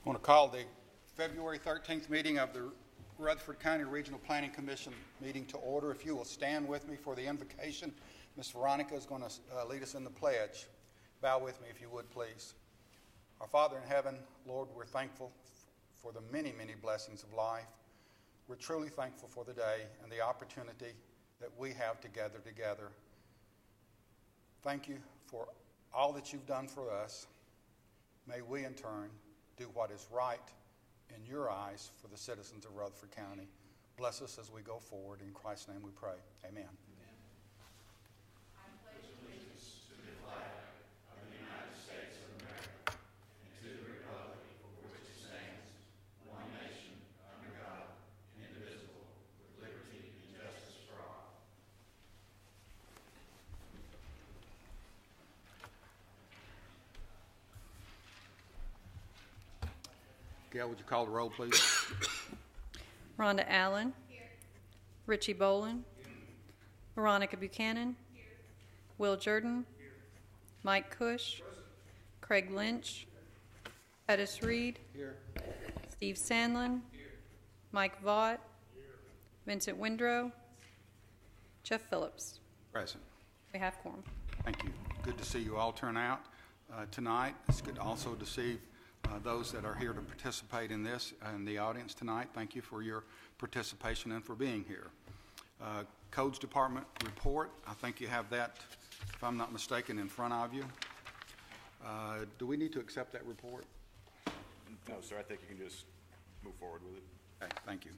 I want to call the February 13th meeting of the Rutherford County Regional Planning Commission meeting to order. If you will stand with me for the invocation, Ms. Veronica is going to lead us in the pledge. Bow with me if you would, please. Our Father in heaven, Lord, we're thankful for the many, many blessings of life. We're truly thankful for the day and the opportunity that we have to gather together. Thank you for all that you've done for us. May we, in turn, do what is right in your eyes for the citizens of Rutherford County. Bless us as we go forward. In Christ's name we pray. Amen. Gail, would you call the roll, please? Rhonda Allen. Here. Richie Boland. Here. Veronica Buchanan. Here. Will Jordan. Here. Mike Cush. Present. Craig Lynch. Pettis Reed. Here. Steve Sandlin. Here. Mike Vaught. Here. Vincent Windrow. Jeff Phillips. Present. We have quorum. Thank you. Good to see you all turn out tonight. It's good also to see those that are here to participate in this in the audience tonight. Thank you for your participation and for being here. Codes Department report. I think you have that, if I'm not mistaken, in front of you. Do we need to accept that report? No, sir. I think you can just move forward with it. Okay, thank you.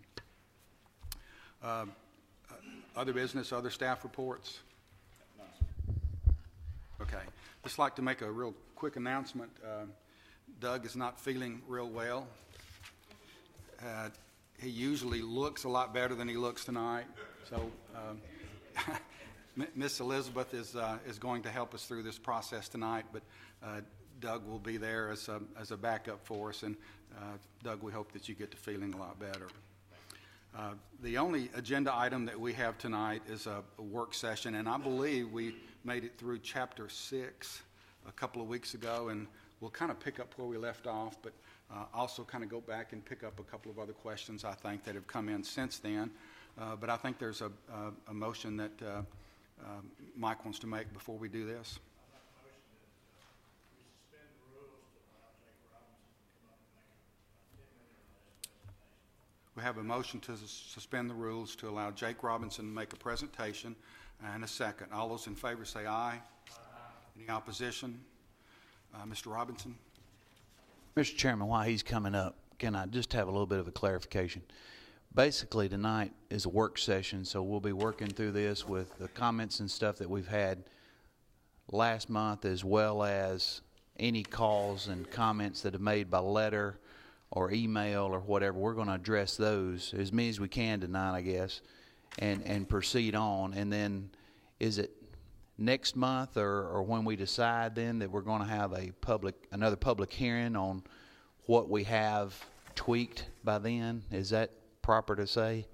Other business, other staff reports? No, sir. Okay. Just like to make a real quick announcement. Doug is not feeling real well. He usually looks a lot better than he looks tonight. So Miss Elizabeth is going to help us through this process tonight, but Doug will be there as a backup for us. And Doug, we hope that you get to feeling a lot better. The only agenda item that we have tonight is a work session, and I believe we made it through Chapter 6 a couple of weeks ago, and we'll kind of pick up where we left off, but also kind of go back and pick up a couple of other questions, I think, that have come in since then. But I think there's a motion that Mike wants to make before we do this. We have a motion to suspend the rules to allow Jake Robinson to make a presentation, and a second. All those in favor say aye. Aye. Any opposition? Mr. Robinson? Mr. Chairman, while he's coming up, can I just have a little bit of a clarification? Basically, tonight is a work session, so we'll be working through this with the comments and stuff that we've had last month, as well as any calls and comments that are made by letter or email or whatever. We're going to address those as many as we can tonight, I guess, and proceed on. And then is it next month or when we decide then that we're going to have another public hearing on what we have tweaked by then? Is that proper to say?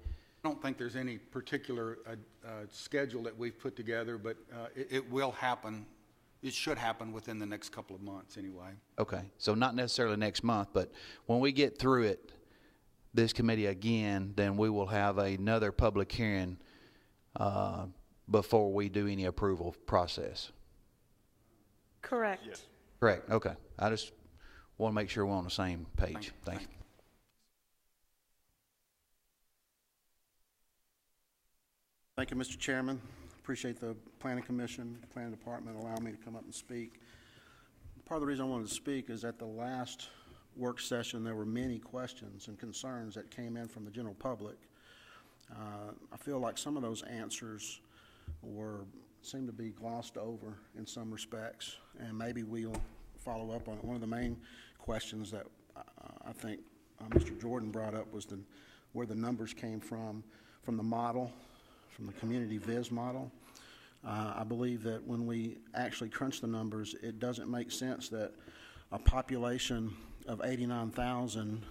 I don't think there's any particular schedule that we've put together, but it will happen. It should happen within the next couple of months anyway. Okay, so not necessarily next month, but when we get through it, this committee again, then we will have another public hearing before we do any approval process. Correct. Yes. Correct. Okay. I just want to make sure we're on the same page. Thank you. Thank you, Mr. Chairman. Appreciate the Planning Commission, Planning Department allowing me to come up and speak. Part of the reason I wanted to speak is at the last work session there were many questions and concerns that came in from the general public. I feel like some of those answers seem to be glossed over in some respects, and maybe we'll follow up on it. One of the main questions that I think Mr. Jordan brought up was where the numbers came from the model, from the community viz model. I believe that when we actually crunch the numbers, it doesn't make sense that a population of 89,000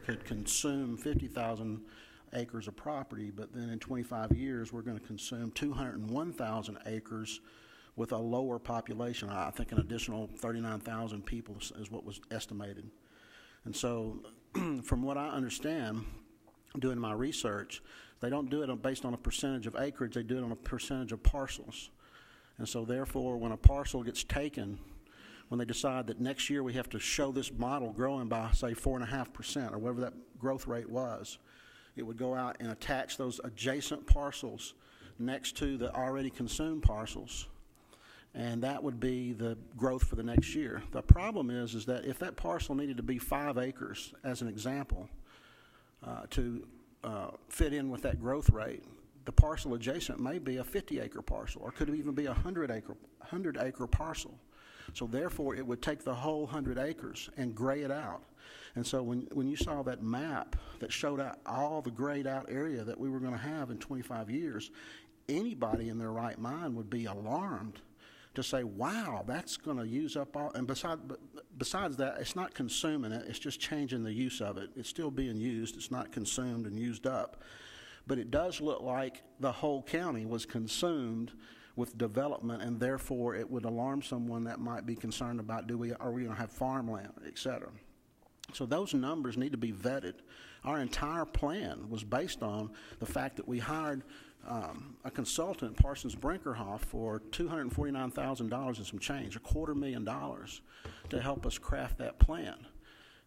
could consume 50,000 acres of property, but then in 25 years we're going to consume 201,000 acres with a lower population. I think an additional 39,000 people is what was estimated. And so from what I understand, doing my research, they don't do it based on a percentage of acreage, they do it on a percentage of parcels. And so therefore, when a parcel gets taken, when they decide that next year we have to show this model growing by, say, 4.5% or whatever that growth rate was, it would go out and attach those adjacent parcels next to the already consumed parcels, and that would be the growth for the next year. The problem is that if that parcel needed to be 5 acres, as an example, to fit in with that growth rate, the parcel adjacent may be a 50-acre parcel, or could even be a 100-acre parcel. So therefore, it would take the whole 100 acres and gray it out. And so when you saw that map that showed out all the grayed out area that we were going to have in 25 years, anybody in their right mind would be alarmed to say, wow, that's going to use up all, and besides that, it's not consuming it, it's just changing the use of it. It's still being used, it's not consumed and used up. But it does look like the whole county was consumed with development, and therefore it would alarm someone that might be concerned about, are we going to have farmland, et cetera. So those numbers need to be vetted. Our entire plan was based on the fact that we hired a consultant, Parsons Brinkerhoff, for $249,000 and some change, $250,000, to help us craft that plan.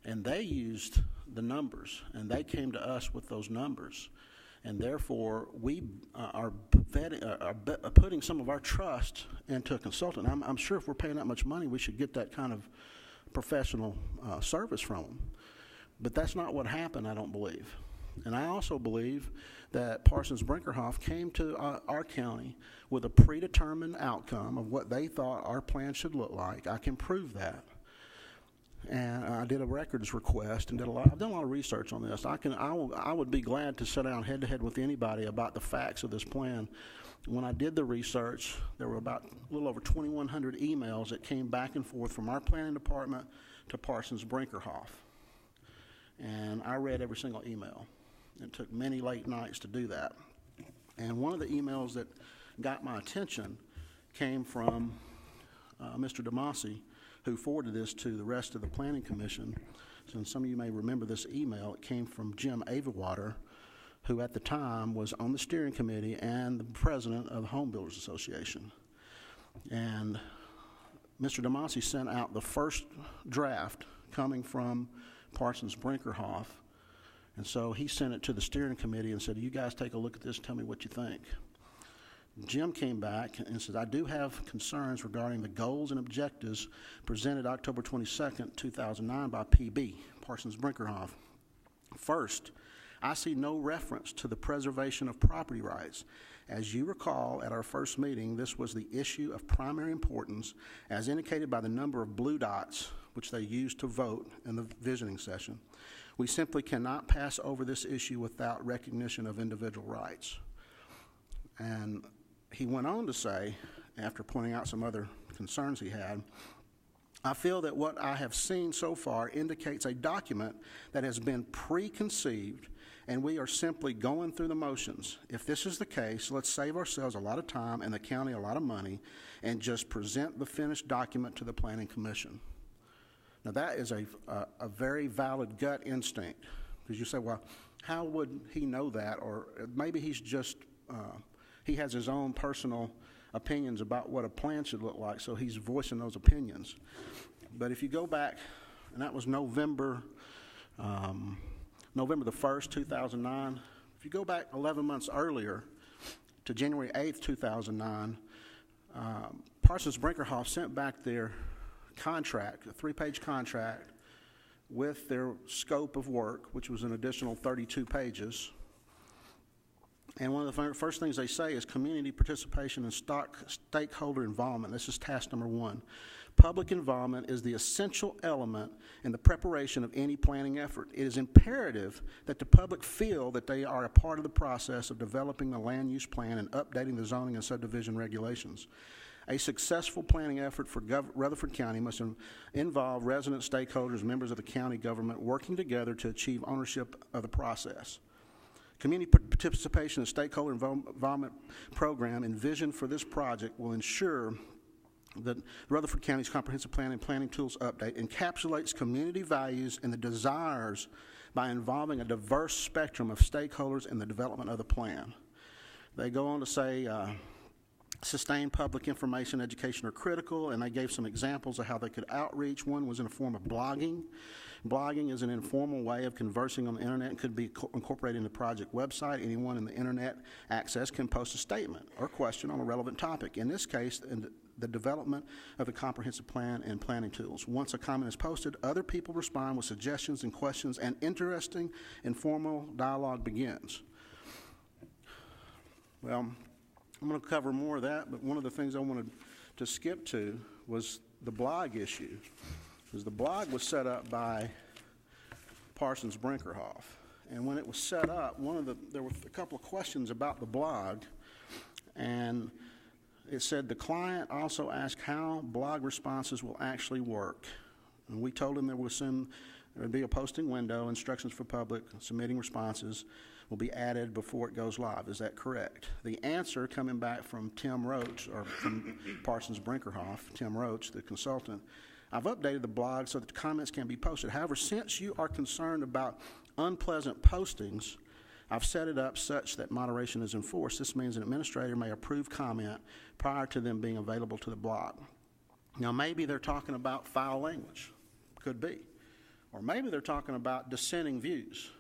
And they used the numbers, and they came to us with those numbers. And therefore, we are putting some of our trust into a consultant. I'm sure if we're paying that much money, we should get that kind of professional service from them. But that's not what happened, I don't believe. And I also believe that Parsons Brinkerhoff came to our county with a predetermined outcome of what they thought our plan should look like. I can prove that. And I did a records request and I've done a lot of research on this. I would be glad to sit down head to head with anybody about the facts of this plan. When I did the research, there were about a little over 2,100 emails that came back and forth from our planning department to Parsons Brinkerhoff. And I read every single email. It took many late nights to do that. And one of the emails that got my attention came from Mr. DeMasi, who forwarded this to the rest of the Planning Commission. So some of you may remember this email. It came from Jim Averwater, who at the time was on the steering committee and the president of the Home Builders Association. And Mr. DeMasi sent out the first draft coming from Parsons Brinkerhoff. And so he sent it to the steering committee and said, you guys take a look at this, tell me what you think. Jim came back and said, I do have concerns regarding the goals and objectives presented October 22nd, 2009 by PB, Parsons Brinkerhoff. First, I see no reference to the preservation of property rights. As you recall, at our first meeting, this was the issue of primary importance as indicated by the number of blue dots which they used to vote in the visioning session. We simply cannot pass over this issue without recognition of individual rights. And he went on to say, after pointing out some other concerns he had, I feel that what I have seen so far indicates a document that has been preconceived and we are simply going through the motions. If this is the case, let's save ourselves a lot of time and the county a lot of money and just present the finished document to the Planning Commission. Now that is a very valid gut instinct, because you say, well, how would he know that? Or maybe he's just, he has his own personal opinions about what a plan should look like, so he's voicing those opinions. But if you go back, and that was November the 1st, 2009. If you go back 11 months earlier to January 8th, 2009, Parsons Brinkerhoff sent back their contract, a 3-page contract with their scope of work, which was an additional 32 pages. And one of the first things they say is community participation and stakeholder involvement. This is task number 1. Public involvement is the essential element in the preparation of any planning effort. It is imperative that the public feel that they are a part of the process of developing the land use plan and updating the zoning and subdivision regulations. A successful planning effort for Rutherford County must involve resident stakeholders, members of the county government working together to achieve ownership of the process. Community participation and stakeholder involvement program envisioned for this project will ensure The Rutherford County's Comprehensive Plan and Planning Tools Update encapsulates community values and the desires by involving a diverse spectrum of stakeholders in the development of the plan. They go on to say sustained public information education are critical, and they gave some examples of how they could outreach. One was in the form of blogging. Blogging is an informal way of conversing on the internet and could be incorporated in the project website. Anyone in the internet access can post a statement or question on a relevant topic. In this case, in the development of the comprehensive plan and planning tools. Once a comment is posted, other people respond with suggestions and questions, and interesting, informal dialogue begins. Well, I'm going to cover more of that, but one of the things I wanted to skip to was the blog issue, because the blog was set up by Parsons Brinkerhoff. And when it was set up, there were a couple of questions about the blog, and it said the client also asked how blog responses will actually work. And we told him there would be a posting window, instructions for public, submitting responses will be added before it goes live. Is that correct? The answer coming back from Tim Roach, or from Parsons Brinkerhoff, Tim Roach, the consultant, I've updated the blog so that the comments can be posted. However, since you are concerned about unpleasant postings, I've set it up such that moderation is enforced. This means an administrator may approve comment prior to them being available to the blog. Now, maybe they're talking about foul language. Could be. Or maybe they're talking about dissenting views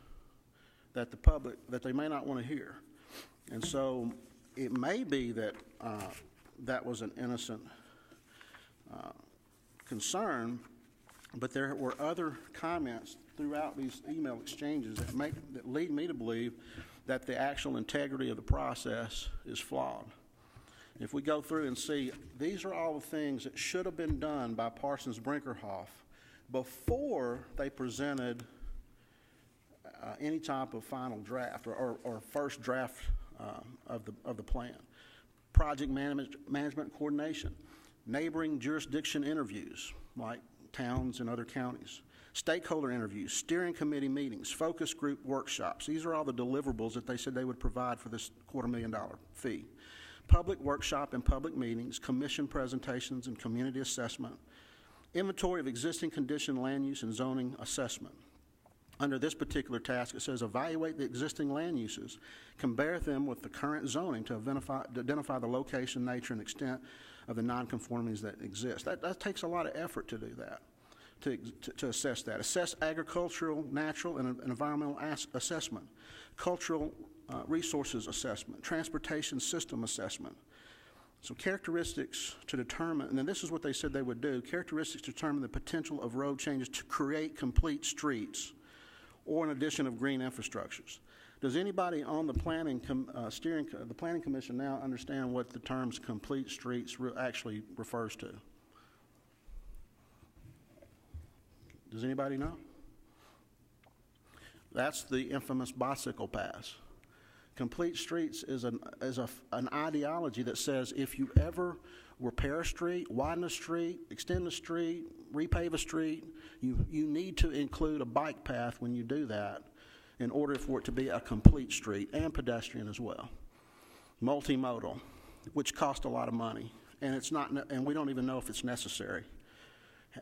that the public, that they may not want to hear. And so it may be that that was an innocent concern, but there were other comments throughout these email exchanges that lead me to believe that the actual integrity of the process is flawed. If we go through and see, these are all the things that should have been done by Parsons Brinkerhoff before they presented any type of final draft or first draft of the plan. Project management coordination, neighboring jurisdiction interviews like towns and other counties, stakeholder interviews, steering committee meetings, focus group workshops. These are all the deliverables that they said they would provide for this $250,000 fee. Public workshop and public meetings, commission presentations and community assessment, inventory of existing condition land use and zoning assessment. Under this particular task, it says evaluate the existing land uses, compare them with the current zoning to identify the location, nature, and extent of the nonconformities that exist. That takes a lot of effort to do that, to assess that. Assess agricultural, natural, and environmental assessment, cultural resources assessment, transportation system assessment. So characteristics to determine, and then this is what they said they would do, characteristics to determine the potential of road changes to create complete streets or an addition of green infrastructures. Does anybody on the planning the planning commission now understand what the terms complete streets actually refers to? Does anybody know? That's the infamous bicycle paths. Complete streets is an ideology that says if you ever repair a street, widen a street, extend a street, repave a street, you need to include a bike path when you do that in order for it to be a complete street, and pedestrian as well. Multimodal, which costs a lot of money, and it's not, and we don't even know if it's necessary.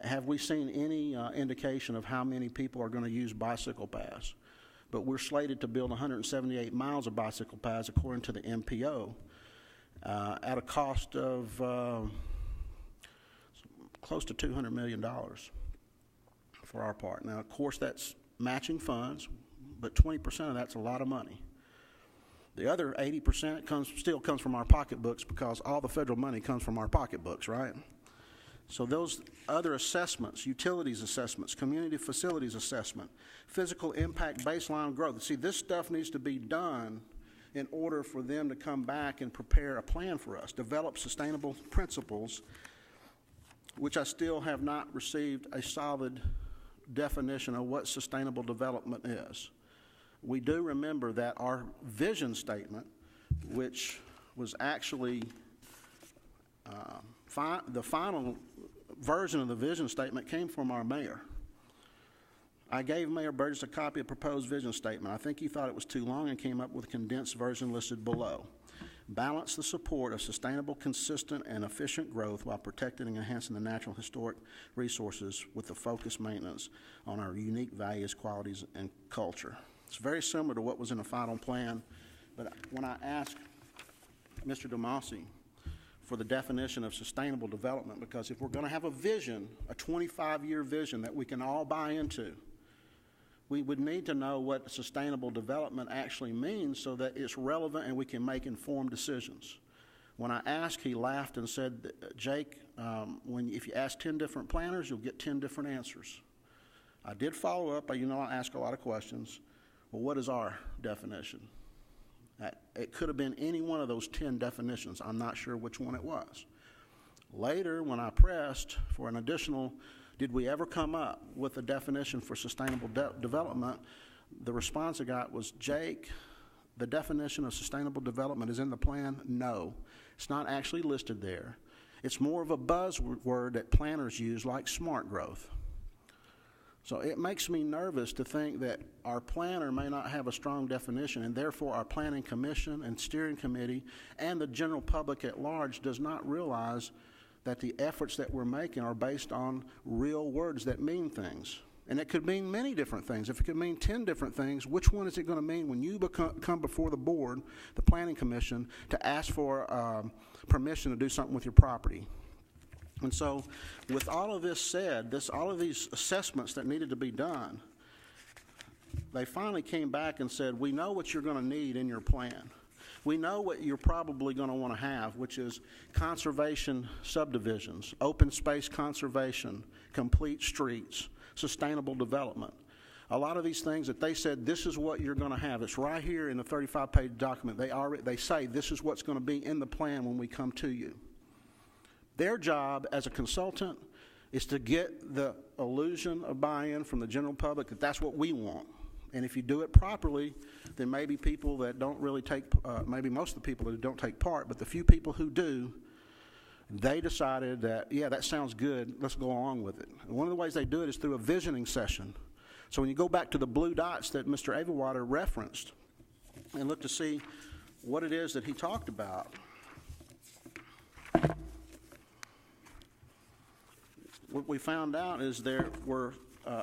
Have we seen any indication of how many people are going to use bicycle paths? But we're slated to build 178 miles of bicycle paths according to the MPO at a cost of close to $200 million for our part. Now, of course, that's matching funds, but 20% of that's a lot of money. The other 80% still comes from our pocketbooks, because all the federal money comes from our pocketbooks, right? So those other assessments, utilities assessments, community facilities assessment, physical impact baseline growth. See, this stuff needs to be done in order for them to come back and prepare a plan for us, develop sustainable principles, which I still have not received a solid definition of what sustainable development is. We do remember that our vision statement, which was actually the final version of the vision statement came from our mayor. I gave Mayor Burgess a copy of proposed vision statement. I think he thought it was too long and came up with a condensed version listed below. balance the support of sustainable, consistent, and efficient growth while protecting and enhancing the natural historic resources with the focused maintenance on our unique values, qualities, and culture. It's very similar to what was in the final plan, but when I asked Mr. DeMasi for the definition of sustainable development, because if we're going to have a vision, a 25-year vision that we can all buy into, we would need to know what sustainable development actually means so that it's relevant and we can make informed decisions. When I asked, he laughed and said, Jake, if you ask 10 different planners, you'll get 10 different answers. I did follow up. I ask a lot of questions. Well, what is our definition? It could have been any one of those 10 definitions. I'm not sure which one it was. Later, when I pressed for an additional, did we ever come up with a definition for sustainable development, the response I got was, Jake, the definition of sustainable development is in the plan? No. It's not actually listed there. It's more of a buzzword that planners use, like smart growth. So it makes me nervous to think that our planner may not have a strong definition, and therefore our planning commission and steering committee and the general public at large does not realize that the efforts that we're making are based on real words that mean things. And it could mean many different things. If it could mean 10 different things, which one is it going to mean when you come before the board, the planning commission, to ask for permission to do something with your property? And so with all of this said, all of these assessments that needed to be done, they finally came back and said, we know what you're going to need in your plan. We know what you're probably going to want to have, which is conservation subdivisions, open space conservation, complete streets, sustainable development. A lot of these things that they said, this is what you're going to have. It's right here in the 35-page document. They say this is what's going to be in the plan when we come to you. Their job as a consultant is to get the illusion of buy-in from the general public that that's what we want. And if you do it properly, then maybe people that don't really take, maybe most of the people that don't take part, but the few people who do, they decided that, yeah, that sounds good, let's go along with it. And one of the ways they do it is through a visioning session. So when you go back to the blue dots that Mr. Averwater referenced and look to see what it is that he talked about, what we found out is there were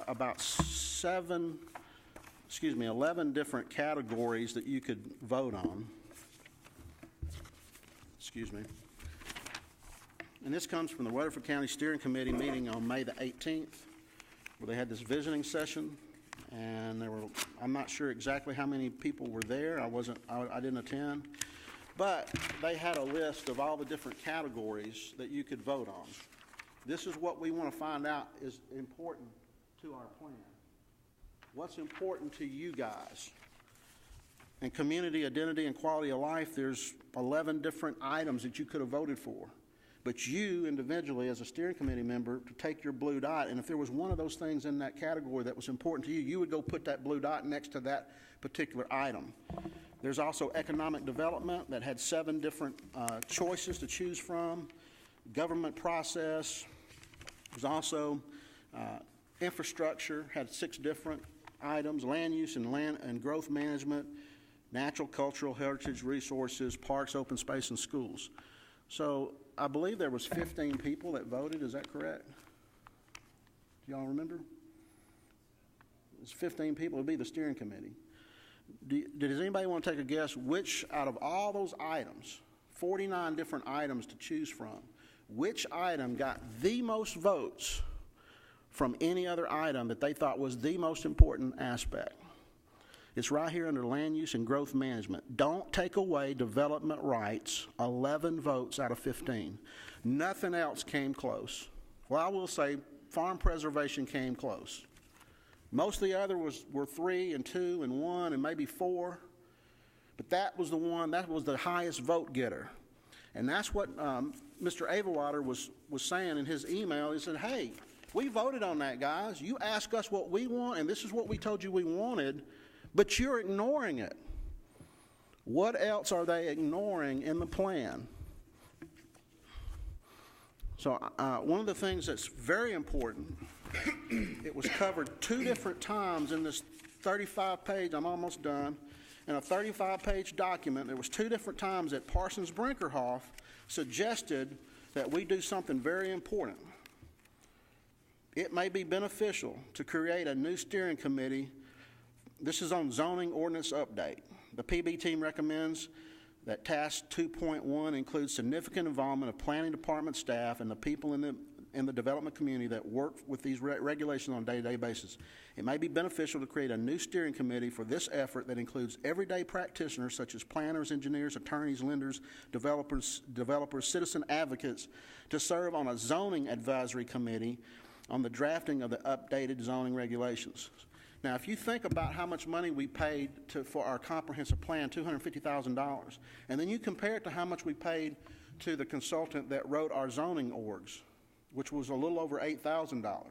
about 11 different categories that you could vote on. Excuse me. And this comes from the Rutherford County Steering Committee meeting on May the 18th, where they had this visioning session, and there were, I'm not sure exactly how many people were there. I didn't attend, but they had a list of all the different categories that you could vote on. This is what we want to find out is important to our plan. What's important to you guys? In community, identity, and quality of life, there's 11 different items that you could have voted for. But you, individually, as a steering committee member, to take your blue dot, and if there was one of those things in that category that was important to you, you would go put that blue dot next to that particular item. There's also economic development that had 7 different choices to choose from. Government process. There's also infrastructure, had 6 different items, land use and growth management, natural, cultural, heritage resources, parks, open space, and schools. So I believe there was 15 people that voted. Is that correct? Do y'all remember? It's 15 people. It would be the steering committee. Does anybody want to take a guess which out of all those items, 49 different items to choose from, which item got the most votes from any other item that they thought was the most important aspect? It's right here under land use and growth management. Don't take away development rights, 11 votes out of 15. Nothing else came close. Well, I will say farm preservation came close. Most of the other were 3 and 2 and 1 and maybe 4. But that was the one, that was the highest vote getter. And that's what Mr. Averwater was saying in his email. He said, hey, we voted on that, guys. You asked us what we want, and this is what we told you we wanted, but you're ignoring it. What else are they ignoring in the plan? So one of the things that's very important, it was covered 2 different times in this 35-page, I'm almost done, in a 35-page document. There was 2 different times that Parsons Brinkerhoff suggested that we do something very important. It may be beneficial to create a new steering committee. This is on zoning ordinance update. The PB team recommends that task 2.1 includes significant involvement of planning department staff and the people in the development community that work with these regulations on a day-to-day basis. It may be beneficial to create a new steering committee for this effort that includes everyday practitioners such as planners, engineers, attorneys, lenders, developers, citizen advocates to serve on a zoning advisory committee on the drafting of the updated zoning regulations. Now, if you think about how much money we paid for our comprehensive plan, $250,000, and then you compare it to how much we paid to the consultant that wrote our zoning orgs, which was a little over $8,000,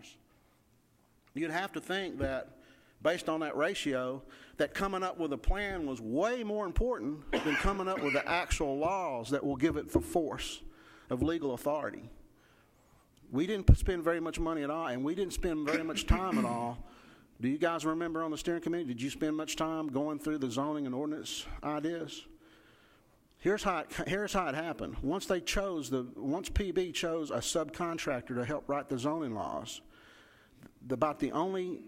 you'd have to think that, based on that ratio, that coming up with a plan was way more important than coming up with the actual laws that will give it the force of legal authority. We didn't spend very much money at all, and we didn't spend very much time at all. Do you guys remember on the steering committee, did you spend much time going through the zoning and ordinance ideas? Here's how it happened. Once PB chose a subcontractor to help write the zoning laws, about the only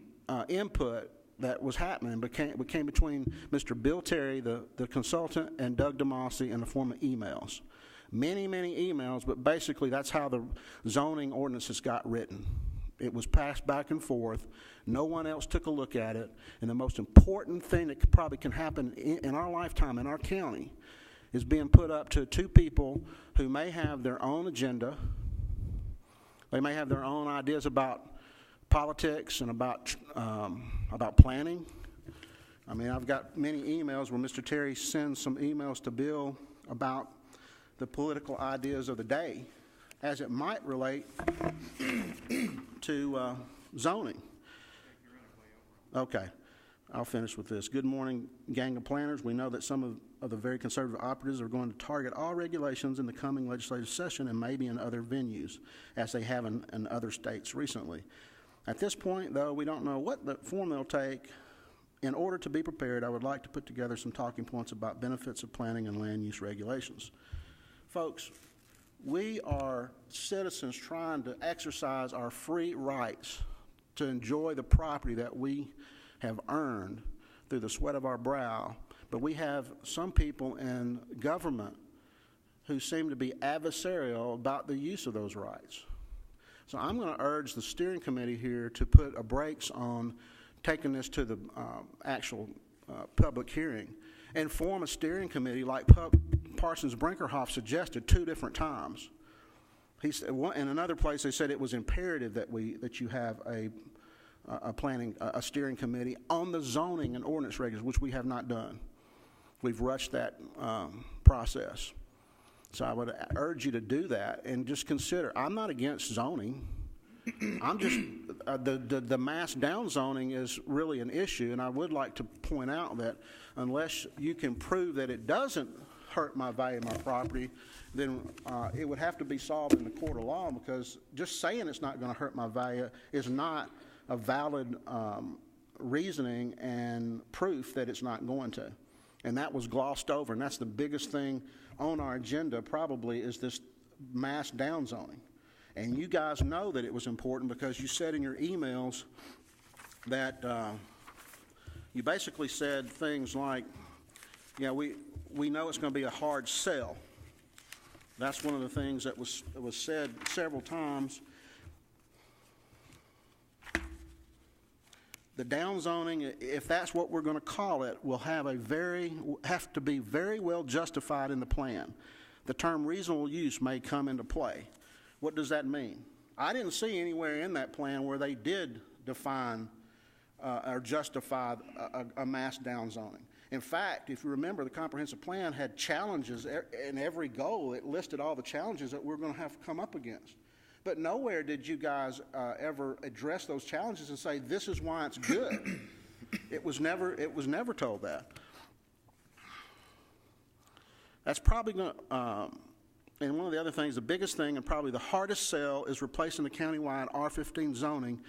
input that was happening became between Mr. Bill Terry, the consultant, and Doug DeMasi in the form of emails. Many, many emails, but basically that's how the zoning ordinances got written. It was passed back and forth. No one else took a look at it. And the most important thing that probably can happen in our lifetime in our county is being put up to 2 people who may have their own agenda. They may have their own ideas about politics and about planning. I mean, I've got many emails where Mr. Terry sends some emails to Bill about the political ideas of the day as it might relate to zoning. Okay, I'll finish with this. Good morning, gang of planners. We know that some of the very conservative operatives are going to target all regulations in the coming legislative session and maybe in other venues, as they have in other states recently. At this point, though, we don't know what the form they'll take. In order to be prepared, I would like to put together some talking points about benefits of planning and land use regulations. Folks, we are citizens trying to exercise our free rights to enjoy the property that we have earned through the sweat of our brow, but we have some people in government who seem to be adversarial about the use of those rights. So I'm going to urge the steering committee here to put a brakes on taking this to the actual public hearing and form a steering committee like Parsons Brinkerhoff suggested 2 different times. He said, in another place they said it was imperative that you have a steering committee on the zoning and ordinance regulations, which we have not done. We've rushed that process. So I would urge you to do that and just consider. I'm not against zoning. I'm just the mass downzoning is really an issue, and I would like to point out that unless you can prove that it doesn't hurt my value of my property, then it would have to be solved in the court of law, because just saying it's not going to hurt my value is not a valid reasoning and proof that it's not going to. And that was glossed over, and that's the biggest thing on our agenda probably is this mass downzoning. And you guys know that it was important because you said in your emails that you basically said things like, yeah, we know it's going to be a hard sell. That's one of the things that was said several times. The downzoning, if that's what we're going to call it, will have to be very well justified in the plan. The term reasonable use may come into play. What does that mean? I didn't see anywhere in that plan where they did define or justify a mass downzoning. In fact, if you remember, the comprehensive plan had challenges in every goal. It listed all the challenges that we're going to have to come up against. But nowhere did you guys ever address those challenges and say, this is why it's good. It was never told that. That's probably going to, and one of the other things, the biggest thing and probably the hardest sell is replacing the countywide R15 zoning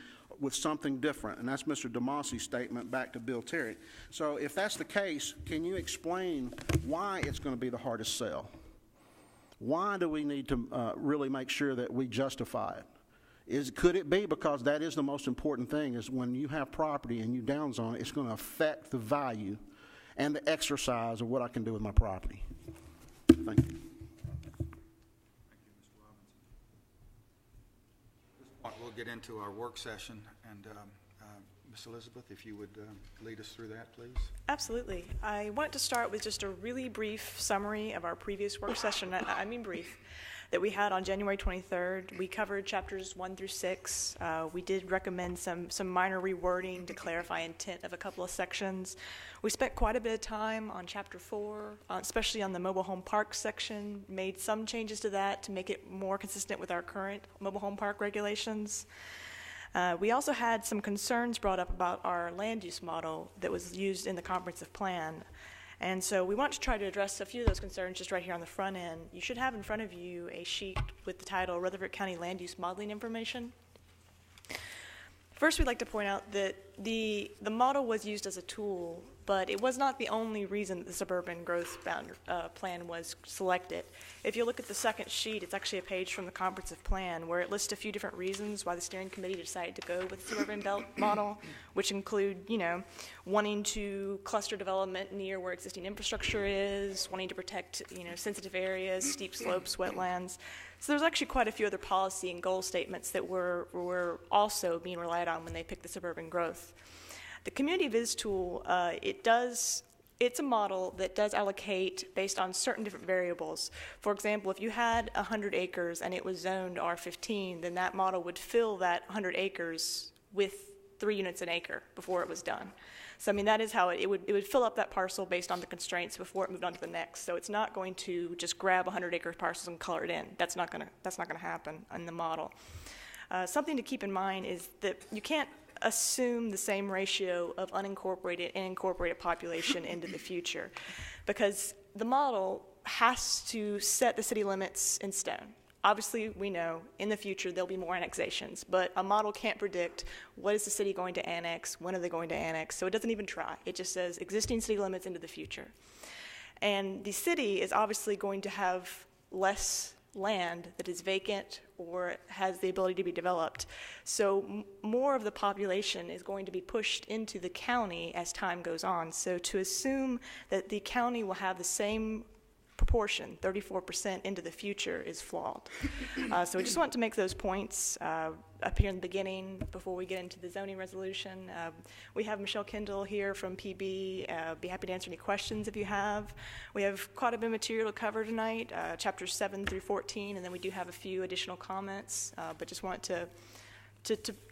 with something different, and that's Mr. DeMossi's statement back to Bill Terry. So if that's the case, can you explain why it's going to be the hardest sell? Why do we need to really make sure that we justify it? Could it be because that is the most important thing, is when you have property and you downzone it, it's going to affect the value and the exercise of what I can do with my property? Thank you. We'll get into our work session, and Ms. Elizabeth, if you would lead us through that, please. Absolutely. I want to start with just a really brief summary of our previous work session, I mean brief, that we had on January 23rd. We covered chapters 1 through 6. We did recommend some minor rewording to clarify intent of a couple of sections. We spent quite a bit of time on chapter 4, especially on the mobile home park section, made some changes to that to make it more consistent with our current mobile home park regulations. We also had some concerns brought up about our land use model that was used in the comprehensive plan. And so we want to try to address a few of those concerns just right here on the front end. You should have in front of you a sheet with the title Rutherford County Land Use Modeling Information. First, we'd like to point out that the model was used as a tool, but it was not the only reason that the suburban growth plan was selected. If you look at the second sheet, it's actually a page from the comprehensive plan where it lists a few different reasons why the steering committee decided to go with the suburban belt model, which include, wanting to cluster development near where existing infrastructure is, wanting to protect, sensitive areas, steep slopes, wetlands. So there's actually quite a few other policy and goal statements that were also being relied on when they picked the suburban growth. The community viz tool, it's a model that does allocate based on certain different variables. For example, if you had 100 acres and it was zoned R15, then that model would fill that 100 acres with 3 units an acre before it was done. So that is how it would fill up that parcel based on the constraints before it moved on to the next. So it's not going to just grab 100 acre parcels and color it in. That's not going to happen in the model. Something to keep in mind is that you can't assume the same ratio of unincorporated and incorporated population into the future, because the model has to set the city limits in stone. Obviously, we know in the future there'll be more annexations, but a model can't predict what is the city going to annex, when are they going to annex, so it doesn't even try. It just says existing city limits into the future. And the city is obviously going to have less land that is vacant or has the ability to be developed. So more of the population is going to be pushed into the county as time goes on. So to assume that the county will have the same proportion, 34% into the future, is flawed. So we just want to make those points up here in the beginning before we get into the zoning resolution. We have Michelle Kendall here from PB. Be happy to answer any questions if you have. We have quite a bit of material to cover tonight, chapters 7 through 14, and then we do have a few additional comments, but just want to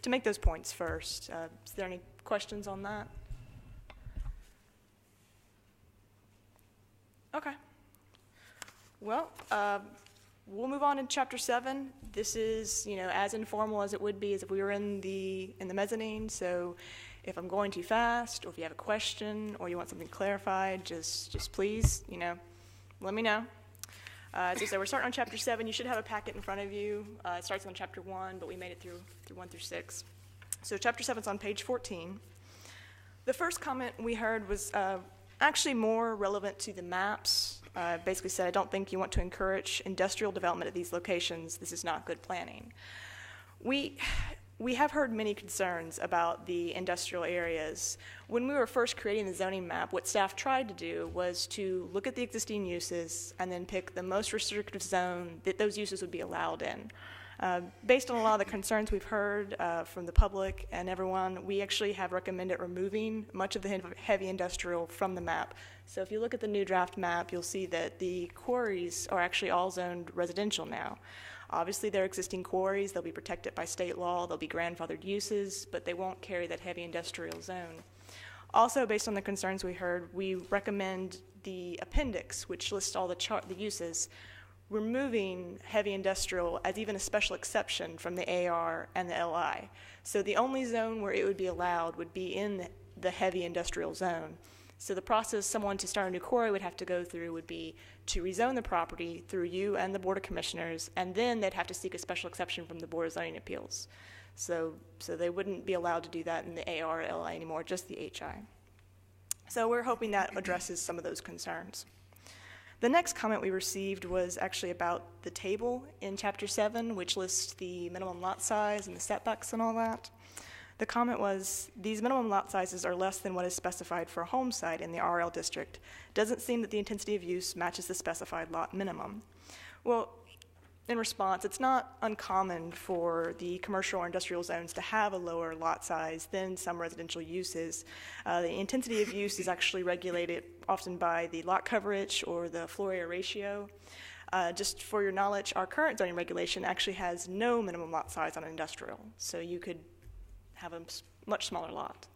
make those points first. Is there any questions on that? Okay. Well, we'll move on to chapter 7. This is, as informal as it would be as if we were in the mezzanine. So if I'm going too fast, or if you have a question, or you want something clarified, just please, let me know. As I said, we're starting on chapter 7. You should have a packet in front of you. It starts on chapter 1, but we made it through 1 through 6. So chapter 7 is on page 14. The first comment we heard was actually more relevant to the maps. Basically said, I don't think you want to encourage industrial development at these locations. This is not good planning. We have heard many concerns about the industrial areas. When we were first creating the zoning map, what staff tried to do was to look at the existing uses and then pick the most restrictive zone that those uses would be allowed in. Based on a lot of the concerns we've heard from the public and everyone, we actually have recommended removing much of the heavy industrial from the map. So if you look at the new draft map, you'll see that the quarries are actually all zoned residential now. Obviously, they're existing quarries. They'll be protected by state law. They'll be grandfathered uses, but they won't carry that heavy industrial zone. Also, based on the concerns we heard, we recommend the appendix, which lists all the uses, removing heavy industrial as even a special exception from the AR and the LI. So the only zone where it would be allowed would be in the heavy industrial zone. So the process someone to start a new quarry would have to go through would be to rezone the property through you and the Board of Commissioners, and then they'd have to seek a special exception from the Board of Zoning Appeals. So they wouldn't be allowed to do that in the AR or LI anymore, just the HI. So we're hoping that addresses some of those concerns. The next comment we received was actually about the table in Chapter 7, which lists the minimum lot size and the setbacks and all that. The comment was, these minimum lot sizes are less than what is specified for a home site in the RL district. Doesn't seem that the intensity of use matches the specified lot minimum. Well, in response, it's not uncommon for the commercial or industrial zones to have a lower lot size than some residential uses. The intensity of use is actually regulated often by the lot coverage or the floor area ratio. Just for your knowledge, our current zoning regulation actually has no minimum lot size on industrial, so you could have a much smaller lot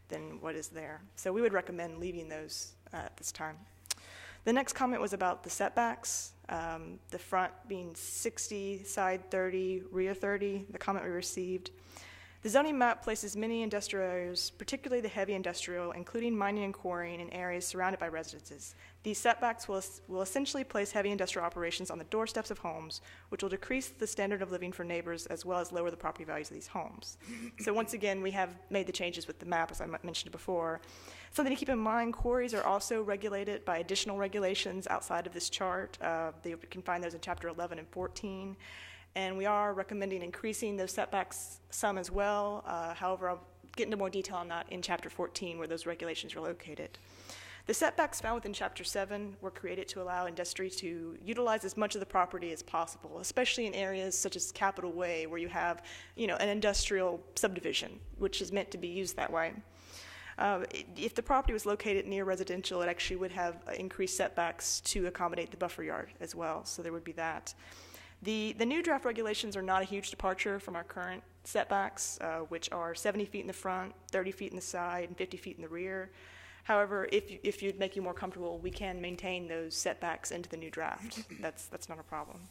than what is there. So we would recommend leaving those at this time. The next comment was about the setbacks, the front being 60, side 30, rear 30, the comment we received. The zoning map places many industrial areas, particularly the heavy industrial, including mining and quarrying, in areas surrounded by residences. These setbacks will essentially place heavy industrial operations on the doorsteps of homes, which will decrease the standard of living for neighbors as well as lower the property values of these homes. So once again, we have made the changes with the map, as I mentioned before. Something to keep in mind, quarries are also regulated by additional regulations outside of this chart. You can find those in Chapter 11 and 14. And we are recommending increasing those setbacks some as well. However, I'll get into more detail on that in Chapter 14, where those regulations are located. The setbacks found within Chapter 7 were created to allow industry to utilize as much of the property as possible, especially in areas such as Capitol Way, where you have, an industrial subdivision, which is meant to be used that way. If the property was located near residential, it actually would have increased setbacks to accommodate the buffer yard as well, so there would be that. The new draft regulations are not a huge departure from our current setbacks, which are 70 feet in the front, 30 feet in the side, and 50 feet in the rear. However, if you'd make you more comfortable, we can maintain those setbacks into the new draft. That's not a problem.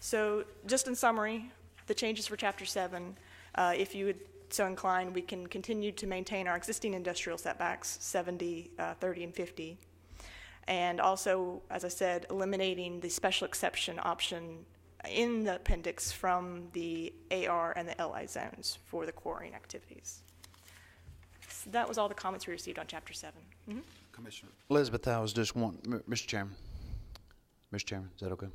So just in summary, the changes for Chapter 7, if you would so inclined, we can continue to maintain our existing industrial setbacks, 70, 30, and 50. And also, as I said, eliminating the special exception option in the appendix from the AR and the LI zones for the quarrying activities. So that was all the comments we received on Chapter 7. Mm-hmm. Commissioner. Elizabeth, I was just wanting, Mr. Chairman. Mr. Chairman, is that okay?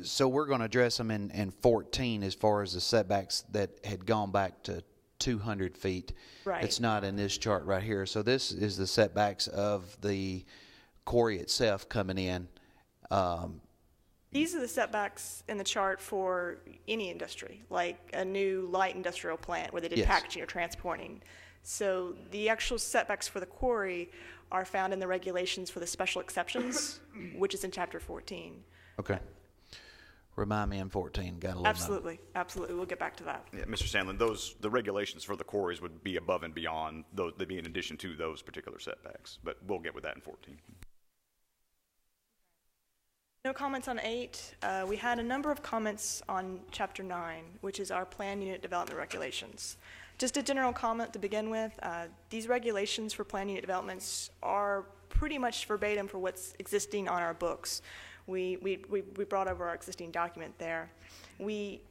So we're going to address them in 14 as far as the setbacks that had gone back to 200 feet. Right. It's not in this chart right here. So this is the setbacks of the quarry itself coming in. These are the setbacks in the chart for any industry, like a new light industrial plant where they did Yes. packaging or transporting. So the actual setbacks for the quarry are found in the regulations for the special exceptions, which is in Chapter 14. Okay. Remind me in 14. Got a little Absolutely, absolutely. We'll get back to that. Yeah, Mr. Sandlin, the regulations for the quarries would be above and beyond those, they'd be in addition to those particular setbacks, but we'll get with that in 14. No comments on 8. We had a number of comments on Chapter 9, which is our plan unit development regulations. Just a general comment to begin with. These regulations for plan unit developments are pretty much verbatim for what's existing on our books. We brought over our existing document there. We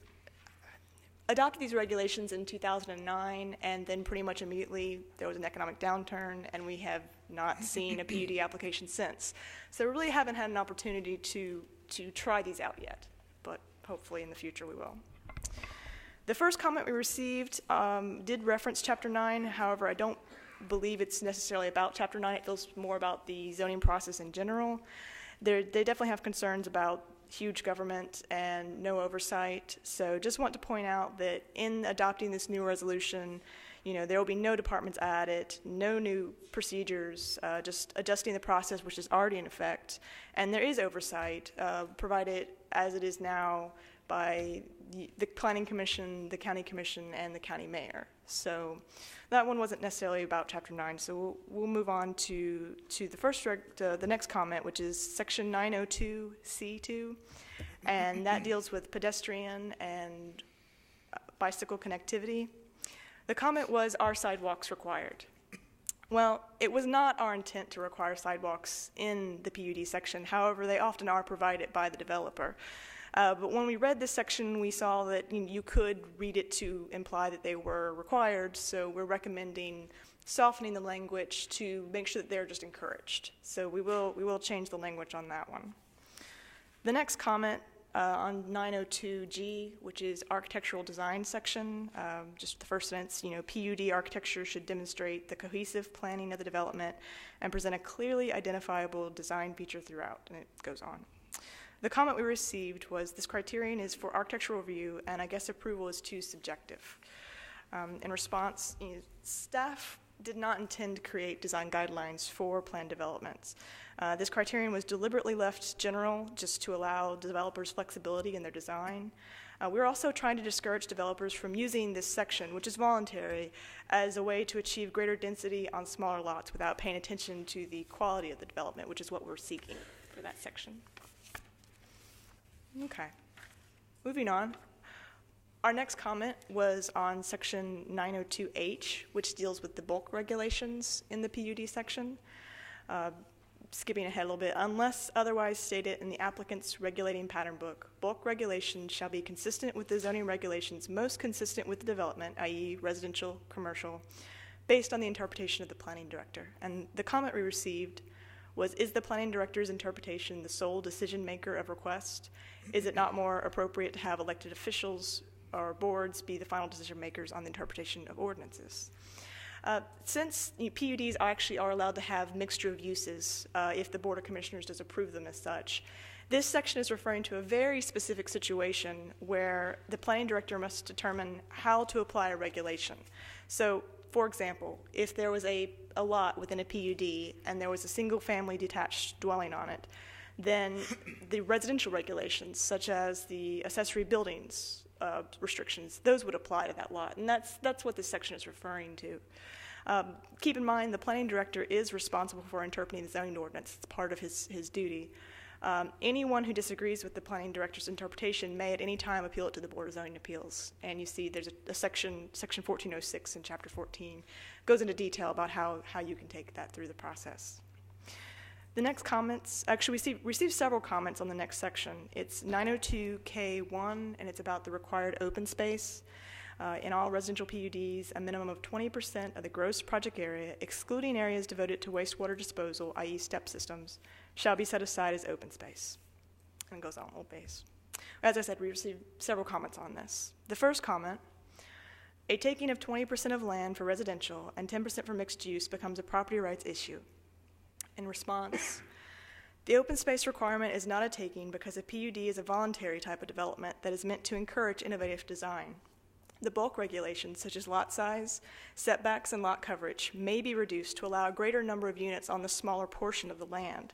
adopted these regulations in 2009, and then pretty much immediately there was an economic downturn, and we have not seen a PUD application since. So we really haven't had an opportunity to try these out yet, but hopefully in the future we will. The first comment we received did reference Chapter 9. However, I don't believe it's necessarily about Chapter 9. It feels more about the zoning process in general. They definitely have concerns about huge government and no oversight. So just want to point out that in adopting this new resolution, there will be no departments added, no new procedures, just adjusting the process which is already in effect. And there is oversight provided as it is now by the Planning Commission, the County Commission, and the County Mayor. So that one wasn't necessarily about Chapter 9. So we'll move on to the next comment, which is Section 902C2, and that deals with pedestrian and bicycle connectivity. The comment was, are sidewalks required? Well, it was not our intent to require sidewalks in the PUD section. However, they often are provided by the developer. But when we read this section, we saw that you could read it to imply that they were required, so we're recommending softening the language to make sure that they're just encouraged. So we will change the language on that one. The next comment on 902G, which is architectural design section, just the first sentence, PUD architecture should demonstrate the cohesive planning of the development and present a clearly identifiable design feature throughout, and it goes on. The comment we received was this criterion is for architectural review, and I guess approval is too subjective. In response, staff did not intend to create design guidelines for planned developments. This criterion was deliberately left general just to allow developers flexibility in their design. We're also trying to discourage developers from using this section, which is voluntary, as a way to achieve greater density on smaller lots without paying attention to the quality of the development, which is what we're seeking for that section. Okay, moving on. Our next comment was on section 902H, which deals with the bulk regulations in the PUD section. Skipping ahead a little bit, unless otherwise stated in the applicant's regulating pattern book, bulk regulations shall be consistent with the zoning regulations most consistent with the development, i.e. residential, commercial, based on the interpretation of the planning director. And the comment we received was, is the planning director's interpretation the sole decision maker of request? Is it not more appropriate to have elected officials or boards be the final decision makers on the interpretation of ordinances? Since PUDs actually are allowed to have mixture of uses if the Board of Commissioners does approve them as such, this section is referring to a very specific situation where the planning director must determine how to apply a regulation. So, for example, if there was a lot within a PUD and there was a single family detached dwelling on it, then the residential regulations, such as the accessory buildings restrictions, those would apply to that lot. And that's what this section is referring to. Keep in mind, the planning director is responsible for interpreting the zoning ordinance. It's part of his duty. Anyone who disagrees with the planning director's interpretation may at any time appeal it to the Board of Zoning Appeals. And you see there's a section 1406 in Chapter 14, goes into detail about how you can take that through the process. The next comments, actually we received several comments on the next section. It's 902K1, and it's about the required open space. In all residential PUDs, a minimum of 20% of the gross project area, excluding areas devoted to wastewater disposal, i.e. step systems, shall be set aside as open space. And it goes on a little base. As I said, we received several comments on this. The first comment, a taking of 20% of land for residential and 10% for mixed use becomes a property rights issue. In response, the open space requirement is not a taking because a PUD is a voluntary type of development that is meant to encourage innovative design. The bulk regulations, such as lot size, setbacks, and lot coverage, may be reduced to allow a greater number of units on the smaller portion of the land.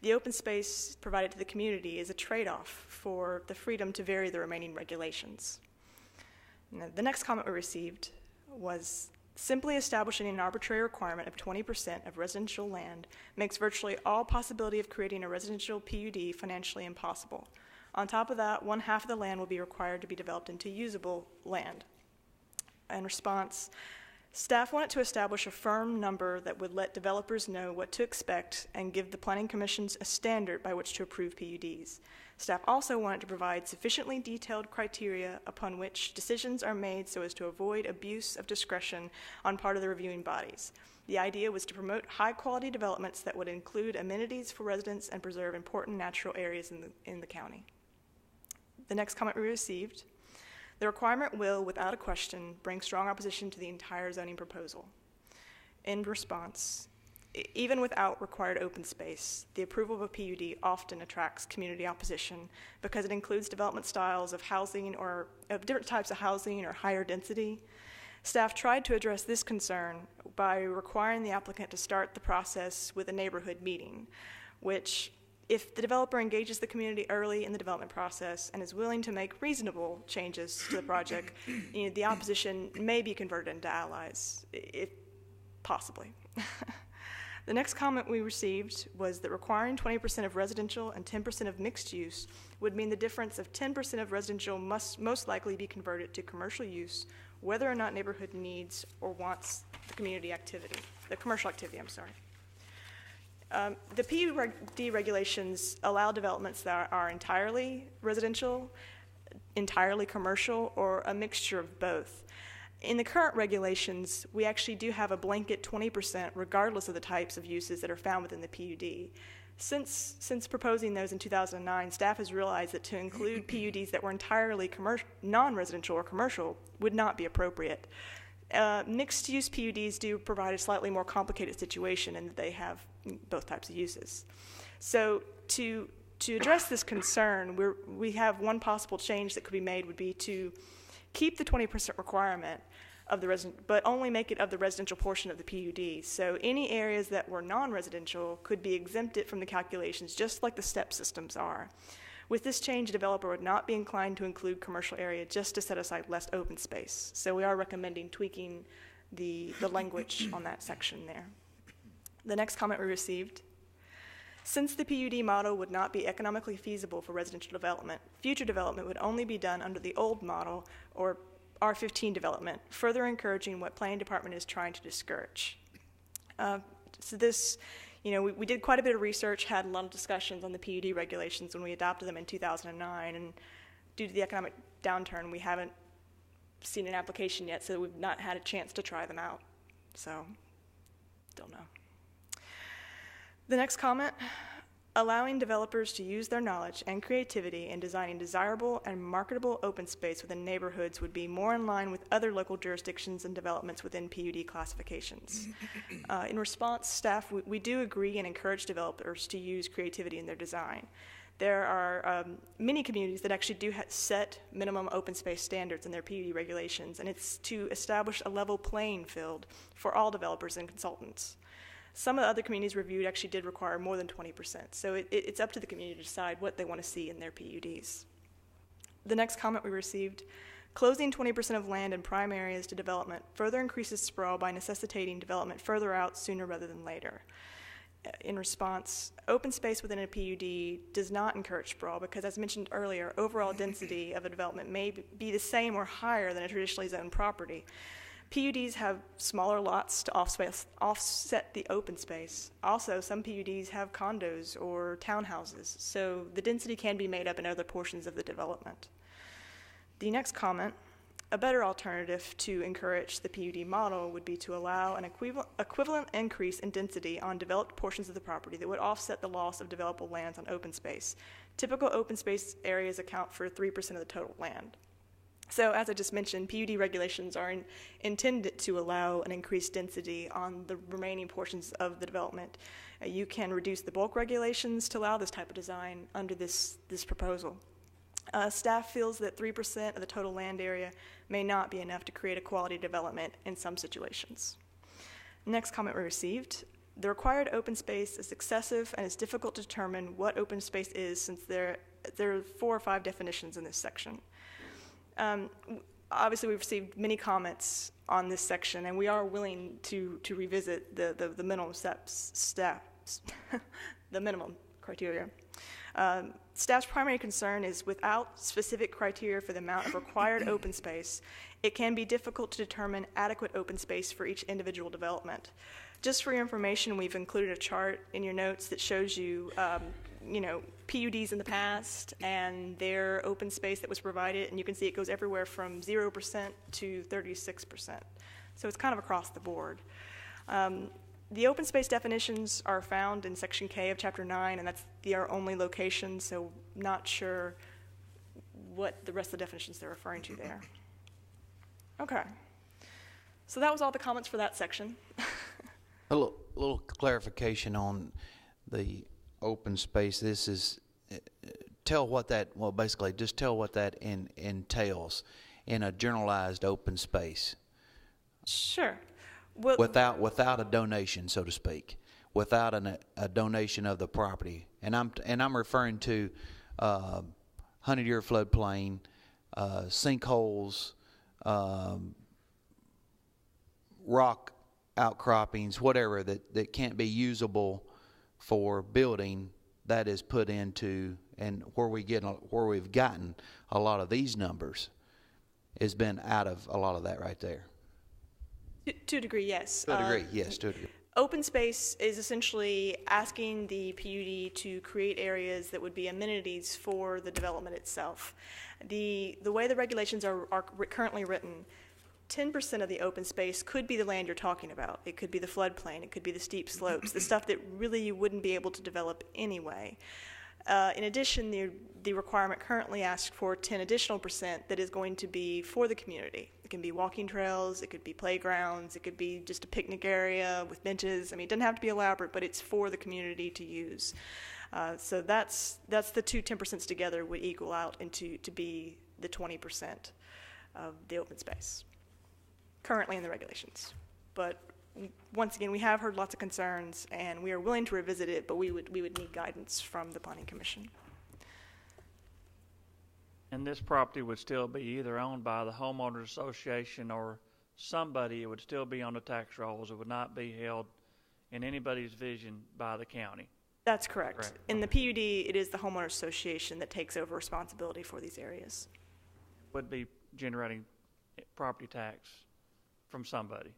The open space provided to the community is a trade-off for the freedom to vary the remaining regulations. Now, the next comment we received was, simply establishing an arbitrary requirement of 20% of residential land makes virtually all possibility of creating a residential PUD financially impossible. On top of that, 1/2 of the land will be required to be developed into usable land. In response, staff wanted to establish a firm number that would let developers know what to expect and give the planning commissions a standard by which to approve PUDs. Staff also wanted to provide sufficiently detailed criteria upon which decisions are made so as to avoid abuse of discretion on part of the reviewing bodies. The idea was to promote high-quality developments that would include amenities for residents and preserve important natural areas in the county. The next comment we received, the requirement will, without a question, bring strong opposition to the entire zoning proposal. In response, even without required open space, the approval of a PUD often attracts community opposition because it includes development styles of housing or of different types of housing or higher density. Staff tried to address this concern by requiring the applicant to start the process with a neighborhood meeting, which, if the developer engages the community early in the development process and is willing to make reasonable changes to the project, the opposition may be converted into allies, if possibly. The next comment we received was that requiring 20% of residential and 10% of mixed use would mean the difference of 10% of residential must most likely be converted to commercial use, whether or not neighborhood needs or wants the community activity, the commercial activity, I'm sorry. The PUD regulations allow developments that are entirely residential, entirely commercial, or a mixture of both. In the current regulations, we actually do have a blanket 20% regardless of the types of uses that are found within the PUD. Since proposing those in 2009, staff has realized that to include PUDs that were entirely non-residential or commercial would not be appropriate. Mixed-use PUDs do provide a slightly more complicated situation in that they have both types of uses. So to address this concern, we have one possible change that could be made would be to keep the 20% requirement of the resident, but only make it of the residential portion of the PUD. So any areas that were non-residential could be exempted from the calculations, just like the step systems are. With this change, a developer would not be inclined to include commercial area just to set aside less open space. So we are recommending tweaking the language on that section there. The next comment we received: since the PUD model would not be economically feasible for residential development, future development would only be done under the old model or R15 development, further encouraging what Planning Department is trying to discourage. So this, we did quite a bit of research, had a lot of discussions on the PUD regulations when we adopted them in 2009, and due to the economic downturn, we haven't seen an application yet, so we've not had a chance to try them out. So, don't know. The next comment: allowing developers to use their knowledge and creativity in designing desirable and marketable open space within neighborhoods would be more in line with other local jurisdictions and developments within PUD classifications. In response, staff, we do agree and encourage developers to use creativity in their design. There are many communities that actually do set minimum open space standards in their PUD regulations, and it's to establish a level playing field for all developers and consultants. Some of the other communities reviewed actually did require more than 20%, so it's up to the community to decide what they want to see in their PUDs. The next comment we received: closing 20% of land in prime areas to development further increases sprawl by necessitating development further out sooner rather than later. In response, open space within a PUD does not encourage sprawl because, as mentioned earlier, overall density of a development may be the same or higher than a traditionally zoned property. PUDs have smaller lots to offset the open space. Also, some PUDs have condos or townhouses, so the density can be made up in other portions of the development. The next comment: a better alternative to encourage the PUD model would be to allow an equivalent increase in density on developed portions of the property that would offset the loss of developable lands on open space. Typical open space areas account for 3% of the total land. So, as I just mentioned, PUD regulations are intended to allow an increased density on the remaining portions of the development. You can reduce the bulk regulations to allow this type of design under this proposal. Staff feels that 3% of the total land area may not be enough to create a quality development in some situations. Next comment we received: the required open space is excessive and it's difficult to determine what open space is since there are 4 or 5 definitions in this section. Obviously, we've received many comments on this section, and we are willing to revisit the minimum steps, the minimum criteria. Staff's primary concern is without specific criteria for the amount of required open space, it can be difficult to determine adequate open space for each individual development. Just for your information, we've included a chart in your notes that shows you, PUDs in the past and their open space that was provided, and you can see it goes everywhere from 0% to 36%. So it's kind of across the board. The open space definitions are found in Section K of Chapter 9, and that's our only location, so not sure what the rest of the definitions they're referring to there. Okay. So that was all the comments for that section. A little clarification on the open space. This is, basically just tell what that entails in a generalized open space. Sure. Well, without a donation, so to speak, without a donation of the property, and I'm referring to 100-year floodplain, sinkholes, rock outcroppings, whatever that can't be usable for building, that is put into, and where we've gotten a lot of these numbers has been out of a lot of that right there. To a degree, yes. To a degree, yes, to a degree. Open space is essentially asking the PUD to create areas that would be amenities for the development itself. The way the regulations are currently written, 10% of the open space could be the land you're talking about. It could be the floodplain, it could be the steep slopes, the stuff that really you wouldn't be able to develop anyway. In addition, the requirement currently asks for 10 additional percent that is going to be for the community. It can be walking trails, it could be playgrounds, it could be just a picnic area with benches. I mean, it doesn't have to be elaborate, but it's for the community to use. So that's the two 10% together would equal out into to be the 20% of the open space currently in the regulations. But once again, we have heard lots of concerns, and we are willing to revisit it, but we would need guidance from the Planning Commission. And this property would still be either owned by the homeowners association or somebody. It would still be on the tax rolls. It would not be held in anybody's vision by the county. That's correct. Correct. In the PUD, it is the homeowners association that takes over responsibility for these areas. Would be generating property tax from somebody.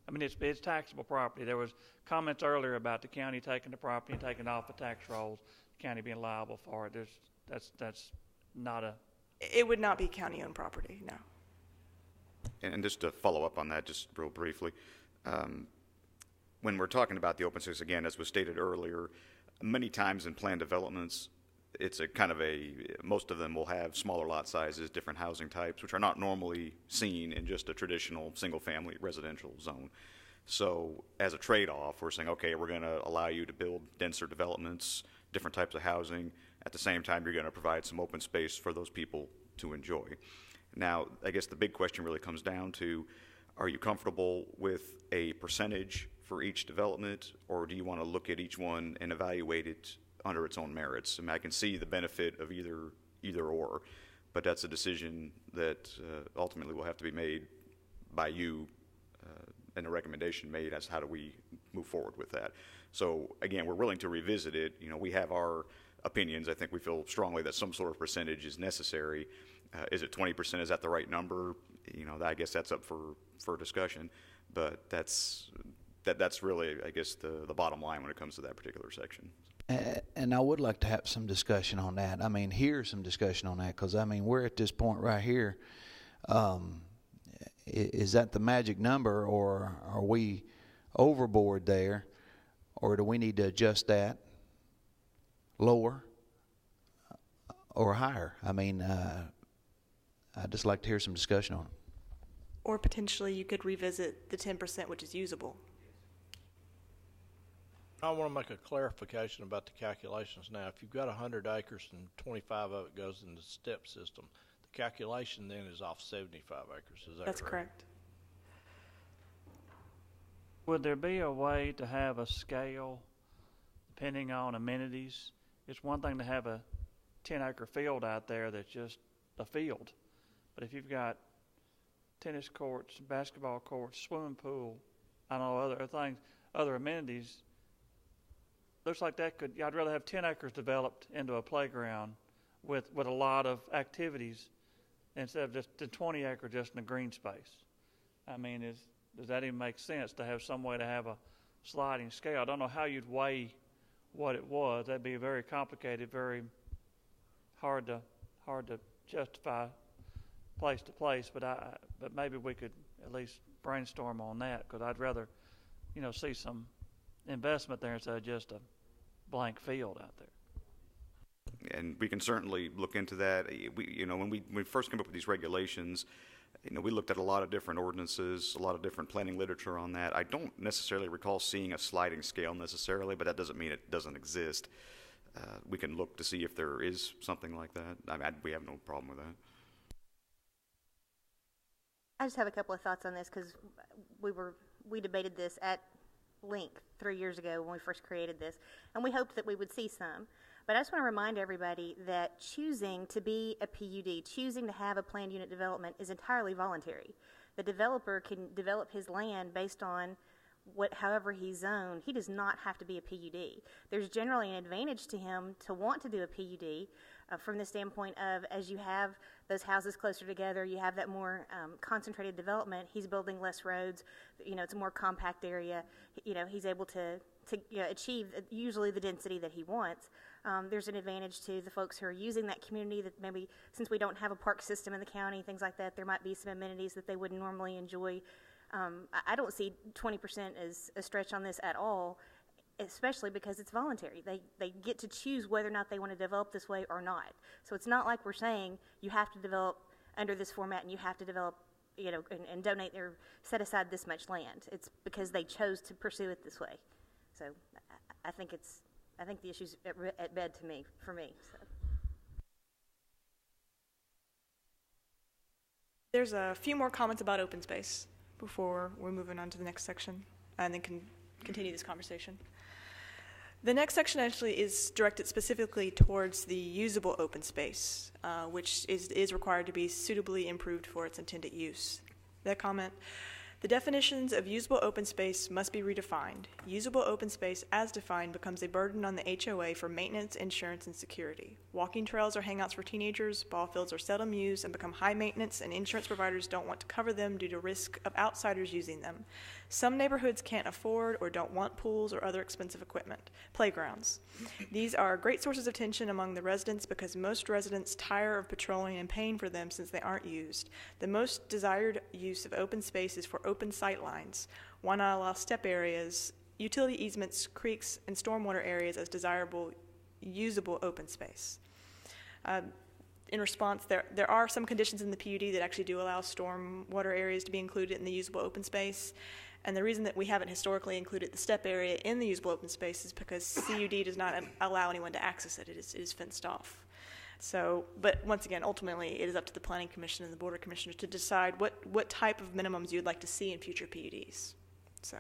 I mean, it's taxable property. There was comments earlier about the county taking the property and taking it off the tax rolls, the county being liable for it. That's not a... It would not be county-owned property, no. And just to follow up on that, just real briefly, when we're talking about the open space, again, as was stated earlier, many times in planned developments, it's a kind of most of them will have smaller lot sizes, different housing types, which are not normally seen in just a traditional single-family residential zone. So as a trade-off, we're saying, okay, we're going to allow you to build denser developments, different types of housing. At the same time, you're going to provide some open space for those people to enjoy. Now, I guess the big question really comes down to, are you comfortable with a percentage for each development, or do you want to look at each one and evaluate it under its own merits? I mean, I can see the benefit of either or, but that's a decision that ultimately will have to be made by you and a recommendation made as how do we move forward with that. So again, we're willing to revisit it. You know, we have our opinions. I think we feel strongly that some sort of percentage is necessary. Is it 20%? Is that the right number? You know, I guess that's up for discussion, but that's really, I guess, the bottom line when it comes to that particular section. And I would like to have some discussion on that. I mean, hear some discussion on that, because, I mean, we're at this point right here. Is that the magic number, or are we overboard there, or do we need to adjust that lower or higher? I mean, I'd just like to hear some discussion on it. Or potentially you could revisit the 10%, which is usable. I want to make a clarification about the calculations now. If you've got 100 acres and 25 of it goes in the step system, the calculation then is off 75 acres. Is that That's correct? Would there be a way to have a scale depending on amenities? It's one thing to have a 10-acre field out there that's just a field. But if you've got tennis courts, basketball courts, swimming pool, I don't know, other things, other amenities, looks like that could, I'd rather have 10 acres developed into a playground with a lot of activities instead of just the 20 acre just in a green space. I mean, does that even make sense to have some way to have a sliding scale? I don't know how you'd weigh what it was. That'd be very complicated, very hard to justify place to place, but maybe we could at least brainstorm on that, because I'd rather, see some investment there instead of just a blank field out there. And we can certainly look into that. When we first came up with these regulations, we looked at a lot of different ordinances, a lot of different planning literature on that. I don't necessarily recall seeing a sliding scale necessarily, but that doesn't mean it doesn't exist. We can look to see if there is something like that. I mean, we have no problem with that. I just have a couple of thoughts on this, because we debated this at length 3 years ago when we first created this, and we hoped that we would see some. But I just want to remind everybody that choosing to be a PUD, choosing to have a planned unit development, is entirely voluntary. The developer can develop his land based on however he's zoned. He does not have to be a PUD. There's generally an advantage to him to want to do a PUD from the standpoint of, as you have those houses closer together, you have that more concentrated development. He's building less roads. It's a more compact area. He's able to achieve usually the density that he wants. There's an advantage to the folks who are using that community, that maybe since we don't have a park system in the county, things like that, there might be some amenities that they wouldn't normally enjoy. I don't see 20% as a stretch on this at all, especially because it's voluntary. They get to choose whether or not they want to develop this way or not. So it's not like we're saying you have to develop under this format and you have to develop, and donate or set aside this much land. It's because they chose to pursue it this way. So I think the issue's at bed for me. So. There's a few more comments about open space before we're moving on to the next section, and then can continue this conversation. The next section actually is directed specifically towards the usable open space, which is required to be suitably improved for its intended use. That comment: the definitions of usable open space must be redefined. Usable open space as defined becomes a burden on the HOA for maintenance, insurance, and security. Walking trails are hangouts for teenagers, ball fields are seldom used and become high maintenance, and insurance providers don't want to cover them due to risk of outsiders using them. Some neighborhoods can't afford or don't want pools or other expensive equipment. Playgrounds. These are great sources of tension among the residents because most residents tire of patrolling and paying for them since they aren't used. The most desired use of open space is for open sight lines. Why not allow step areas, utility easements, creeks, and stormwater areas as desirable, usable open space? In response, there are some conditions in the PUD that actually do allow stormwater areas to be included in the usable open space. And the reason that we haven't historically included the step area in the usable open space is because CUD does not allow anyone to access it. It is fenced off. So, but once again, ultimately, it is up to the Planning Commission and the Board of Commissioners to decide what type of minimums you'd like to see in future PUDs. So,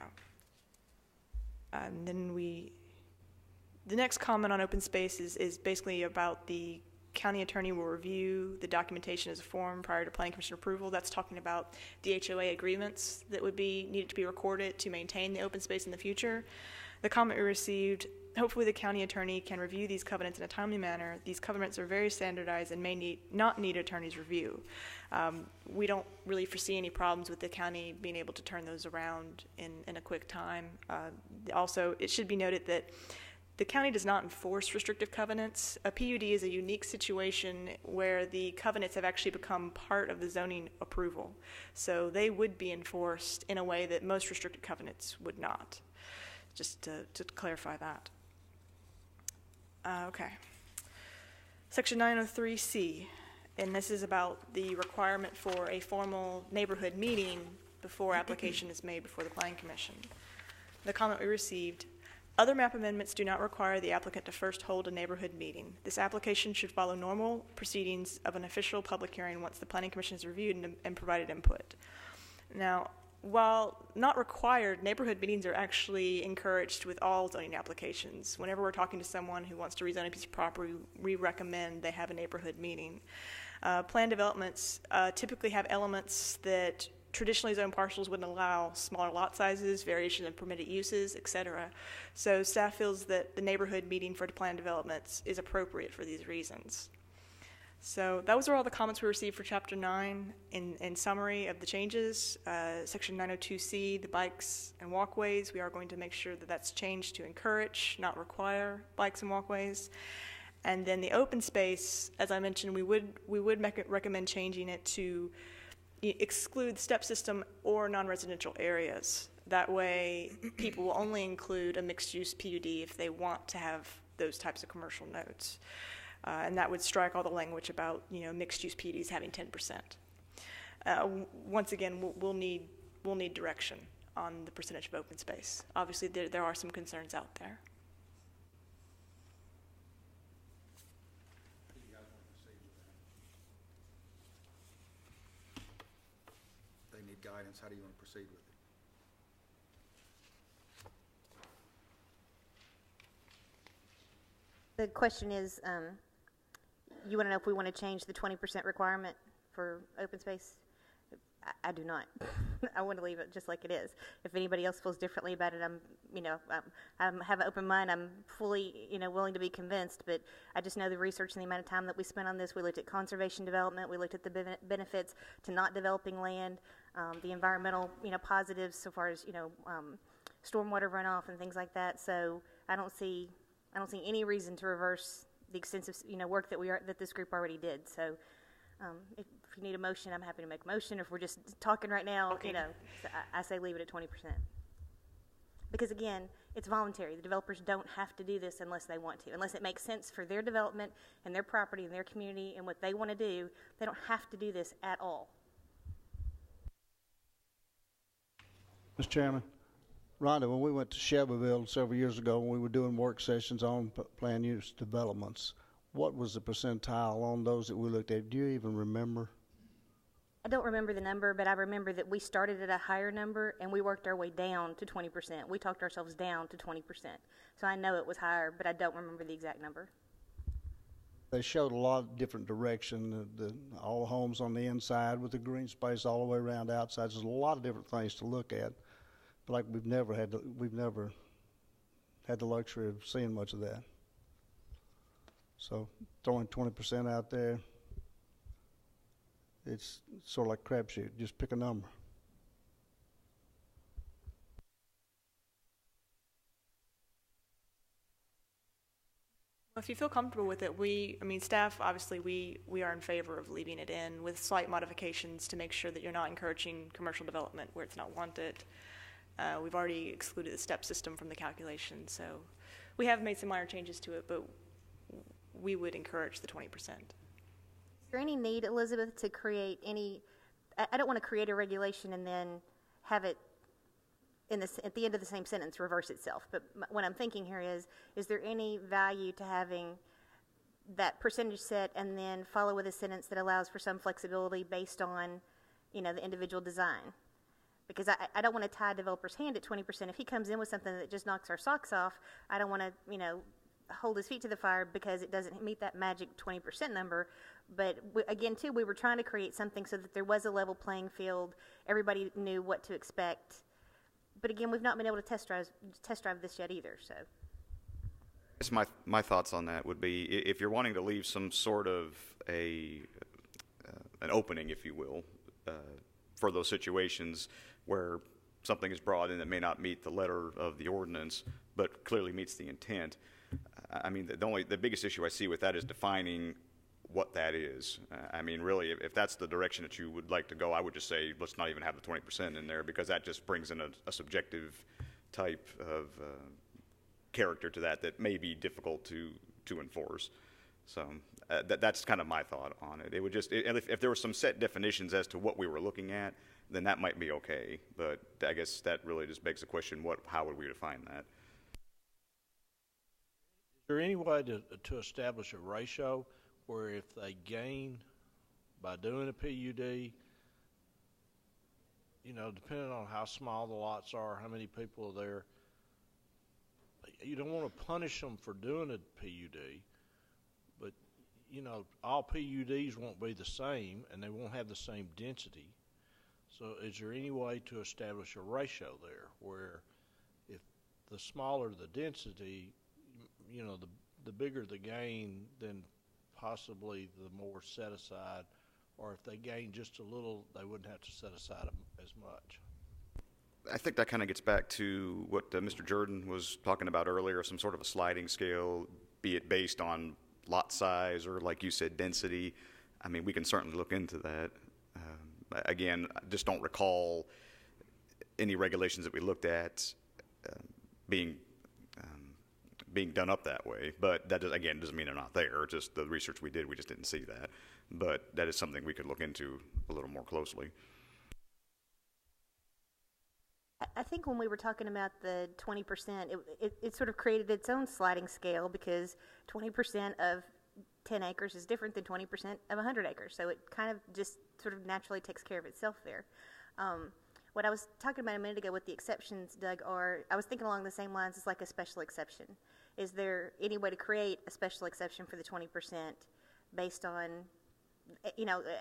and then the next comment on open space is basically about the county attorney will review the documentation as a form prior to Planning Commission approval. That's talking about the HOA agreements that would be needed to be recorded to maintain the open space in the future. The comment we received: hopefully the county attorney can review these covenants in a timely manner. These covenants are very standardized and may not need attorney's review. We don't really foresee any problems with the county being able to turn those around in a quick time. Also, it should be noted that the county does not enforce restrictive covenants. A PUD is a unique situation where the covenants have actually become part of the zoning approval. So they would be enforced in a way that most restricted covenants would not. Just to clarify that. Okay. Section 903C, and this is about the requirement for a formal neighborhood meeting before application is made before the Planning Commission. The comment we received: other map amendments do not require the applicant to first hold a neighborhood meeting. This application should follow normal proceedings of an official public hearing once the Planning Commission has reviewed and provided input. Now, while not required, neighborhood meetings are actually encouraged with all zoning applications. Whenever we're talking to someone who wants to rezone a piece of property, we recommend they have a neighborhood meeting. Planned developments typically have elements that traditionally zoned parcels wouldn't allow: smaller lot sizes, variation in permitted uses, etc. So staff feels that the neighborhood meeting for planned developments is appropriate for these reasons. So those are all the comments we received for Chapter 9. In summary of the changes, Section 902C, the bikes and walkways, we are going to make sure that that's changed to encourage, not require, bikes and walkways. And then the open space, as I mentioned, we would recommend changing it to exclude step system or non-residential areas. That way, people will only include a mixed-use PUD if they want to have those types of commercial nodes. And that would strike all the language about mixed-use PUDs having 10%. Once again, we'll need direction on the percentage of open space. Obviously, there are some concerns out there. They need guidance. How do you want to proceed with it? The question is, you want to know if we want to change the 20% requirement for open space? I do not. I want to leave it just like it is. If anybody else feels differently about it, I have an open mind. I'm fully, willing to be convinced, but I just know the research and the amount of time that we spent on this. We looked at conservation development. We looked at the benefits to not developing land, the environmental, positives so far as, stormwater runoff and things like that. So I don't see any reason to reverse the extensive, work that this group already did. So if you need a motion, I'm happy to make a motion. If we're just talking right now, Okay. So I say leave it at 20%. Because again, it's voluntary. The developers don't have to do this unless they want to. Unless it makes sense for their development and their property and their community and what they want to do, they don't have to do this at all. Mr. Chairman, Rhonda, when we went to Shelbyville several years ago, when we were doing work sessions on planned use developments, what was the percentile on those that we looked at? Do you even remember? I don't remember the number, but I remember that we started at a higher number and we worked our way down to 20%. We talked ourselves down to 20%. So I know it was higher, but I don't remember the exact number. They showed a lot of different direction, all the homes on the inside with the green space all the way around outside. There's a lot of different things to look at, but like we've never had the luxury of seeing much of that. So throwing 20% out there, it's sort of like crapshoot. Just pick a number. If you feel comfortable with it, staff, obviously, we are in favor of leaving it in with slight modifications to make sure that you're not encouraging commercial development where it's not wanted. We've already excluded the step system from the calculation, so we have made some minor changes to it, but we would encourage the 20%. Is there any need, Elizabeth, to create any, I don't want to create a regulation and then have it at the end of the same sentence reverse itself, but what I'm thinking here is there any value to having that percentage set and then follow with a sentence that allows for some flexibility based on, the individual design? Because I don't want to tie a developer's hand at 20%. If he comes in with something that just knocks our socks off, I don't want to, hold his feet to the fire because it doesn't meet that magic 20% number. But again, too, we were trying to create something so that there was a level playing field. Everybody knew what to expect. But again, we've not been able to test drive this yet either. So, I guess my thoughts on that would be if you're wanting to leave some sort of an opening, if you will, for those situations where something is brought in that may not meet the letter of the ordinance, but clearly meets the intent. The biggest issue I see with that is defining what that is. Really, if that's the direction that you would like to go, I would just say let's not even have the 20% in there, because that just brings in a subjective type of character to that may be difficult to enforce. So that's kind of my thought on it. It would just, if there were some set definitions as to what we were looking at, then that might be okay. But I guess that really just begs the question: how would we define that? Is there any way to establish a ratio where if they gain by doing a PUD, depending on how small the lots are, how many people are there, you don't want to punish them for doing a PUD, but, all PUDs won't be the same and they won't have the same density. So is there any way to establish a ratio there where if the smaller the density, the bigger the gain, then possibly the more set aside, or if they gain just a little, they wouldn't have to set aside as much? I think that kind of gets back to what Mr. Jordan was talking about earlier, some sort of a sliding scale, be it based on lot size or, like you said, density. We can certainly look into that. Again, I just don't recall any regulations that we looked at being done up that way. But that, doesn't mean they're not there. Just the research we did, we just didn't see that. But that is something we could look into a little more closely. I think when we were talking about the 20%, it sort of created its own sliding scale, because 20% of 10 acres is different than 20% of 100 acres. So it kind of just sort of naturally takes care of itself there. What I was talking about a minute ago with the exceptions, Doug, I was thinking along the same lines as like a special exception. Is there any way to create a special exception for the 20% based on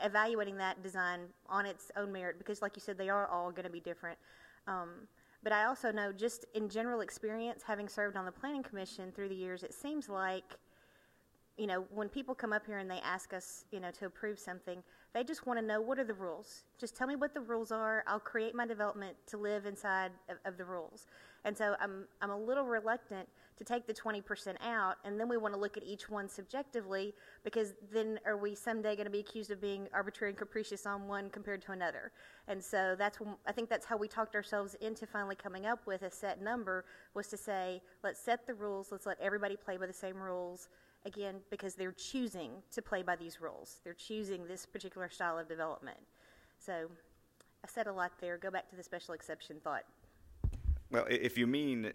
evaluating that design on its own merit, because like you said, they are all going to be different. But I also know, just in general experience, having served on the Planning Commission through the years, it seems like, when people come up here and they ask us, to approve something, they just want to know, what are the rules? Just tell me what the rules are. I'll create my development to live inside of the rules. And so I'm a little reluctant to take the 20% out, and then we want to look at each one subjectively, because then are we someday going to be accused of being arbitrary and capricious on one compared to another? And so I think that's how we talked ourselves into finally coming up with a set number, was to say, let's set the rules, let's let everybody play by the same rules, again, because they're choosing to play by these rules. They're choosing this particular style of development. So I said a lot there. Go back to the special exception thought. Well, if you mean,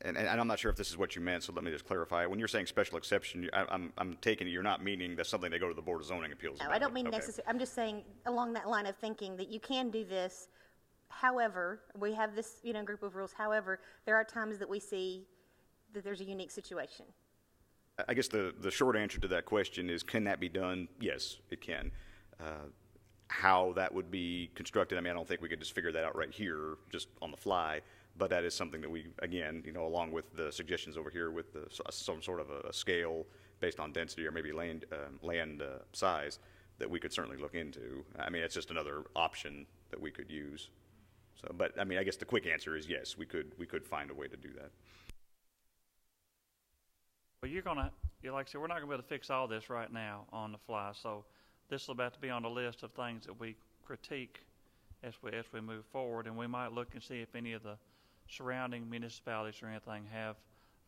and I'm not sure if this is what you meant, so let me just clarify. When you're saying special exception, I'm taking it you're not meaning that's something they go to the Board of Zoning Appeals No, about. I don't mean Okay. necessarily. I'm just saying along that line of thinking that you can do this. However, we have this group of rules. However, there are times that we see that there's a unique situation. I guess the short answer to that question is, can that be done? Yes, it can. How that would be constructed, I don't think we could just figure that out right here, just on the fly, but that is something that we, again, along with the suggestions over here with some sort of a scale based on density or maybe land size, that we could certainly look into. It's just another option that we could use. So, but, I guess the quick answer is yes, we could find a way to do that. Well, like I said, we're not going to be able to fix all this right now on the fly. So this is about to be on the list of things that we critique as we move forward, and we might look and see if any of the surrounding municipalities or anything have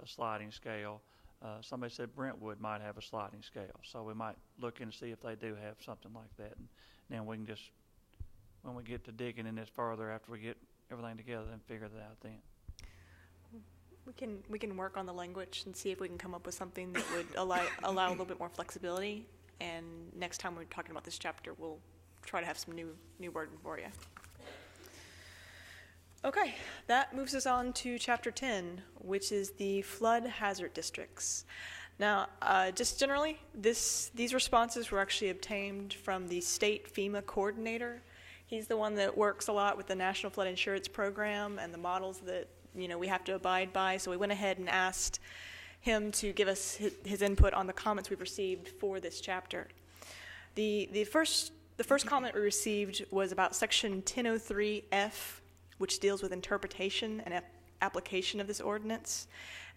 a sliding scale. Somebody said Brentwood might have a sliding scale, so we might look and see if they do have something like that, and then we can just, when we get to digging in this further after we get everything together, then figure that out then. We can work on the language and see if we can come up with something that would allow a little bit more flexibility. And next time we're talking about this chapter, we'll try to have some new wording for you. Okay, that moves us on to chapter 10, which is the flood hazard districts. Now, just generally, these responses were actually obtained from the state FEMA coordinator. He's the one that works a lot with the National Flood Insurance Program and the models that we have to abide by. So we went ahead and asked him to give us his input on the comments we've received for this chapter. The first comment we received was about section 1003F, which deals with interpretation and application of this ordinance.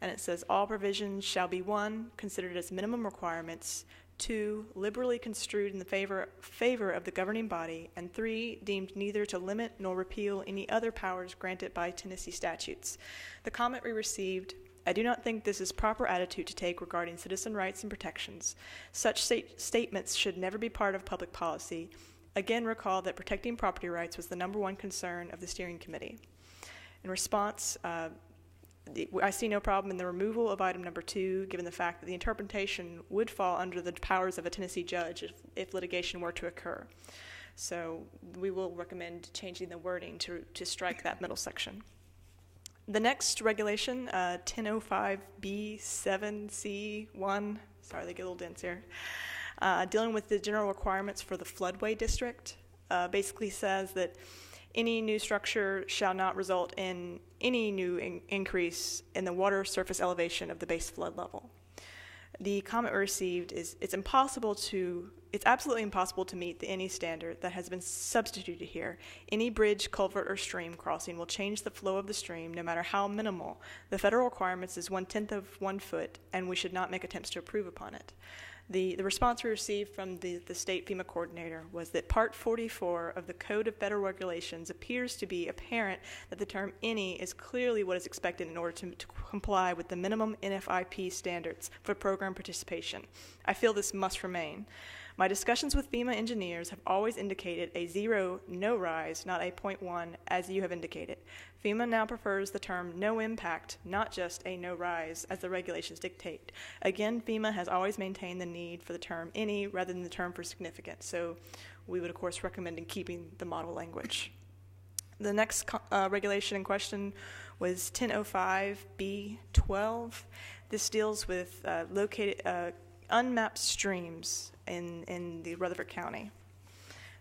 And it says, all provisions shall be 1, considered as minimum requirements, 2, liberally construed in the favor of the governing body, and 3, deemed neither to limit nor repeal any other powers granted by Tennessee statutes. The comment we received, I do not think this is proper attitude to take regarding citizen rights and protections. Such statements should never be part of public policy. Again, recall that protecting property rights was the #1 concern of the steering committee. In response, I see no problem in the removal of item number 2, given the fact that the interpretation would fall under the powers of a Tennessee judge if litigation were to occur. So we will recommend changing the wording to strike that middle section. The next regulation, 1005B7C1, sorry, they get a little dense here, dealing with the general requirements for the floodway district, basically says that any new structure shall not result in any new increase in the water surface elevation of the base flood level. The comment we received is it's absolutely impossible to meet the any standard that has been substituted here. Any bridge, culvert, or stream crossing will change the flow of the stream no matter how minimal. The federal requirements is 1/10 of 1 foot, and we should not make attempts to improve upon it. The response we received from the state FEMA coordinator was that Part 44 of the Code of Federal Regulations appears to be apparent that the term any is clearly what is expected in order to comply with the minimum NFIP standards for program participation. I feel this must remain. My discussions with FEMA engineers have always indicated a 0 no rise, not a 0.1, as you have indicated. FEMA now prefers the term no impact, not just a no rise, as the regulations dictate. Again, FEMA has always maintained the need for the term any rather than the term for significant, so we would, of course, recommend in keeping the model language. The next regulation in question was 1005B12. This deals with unmapped streams in the Rutherford County.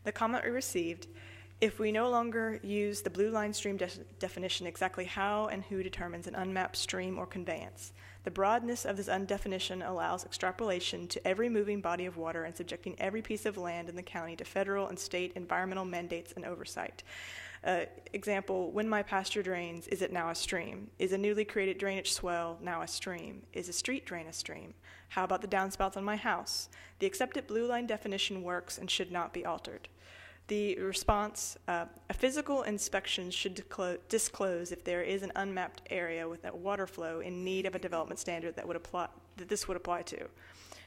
The comment we received: if we no longer use the blue line stream definition, exactly how and who determines an unmapped stream or conveyance? The broadness of this undefinition allows extrapolation to every moving body of water and subjecting every piece of land in the county to federal and state environmental mandates and oversight. Example, when my pasture drains, is it now a stream? Is a newly created drainage swell now a stream? Is a street drain a stream? How about the downspouts on my house? The accepted blue line definition works and should not be altered. The response: a physical inspection should disclose if there is an unmapped area with a water flow in need of a development standard that this would apply to.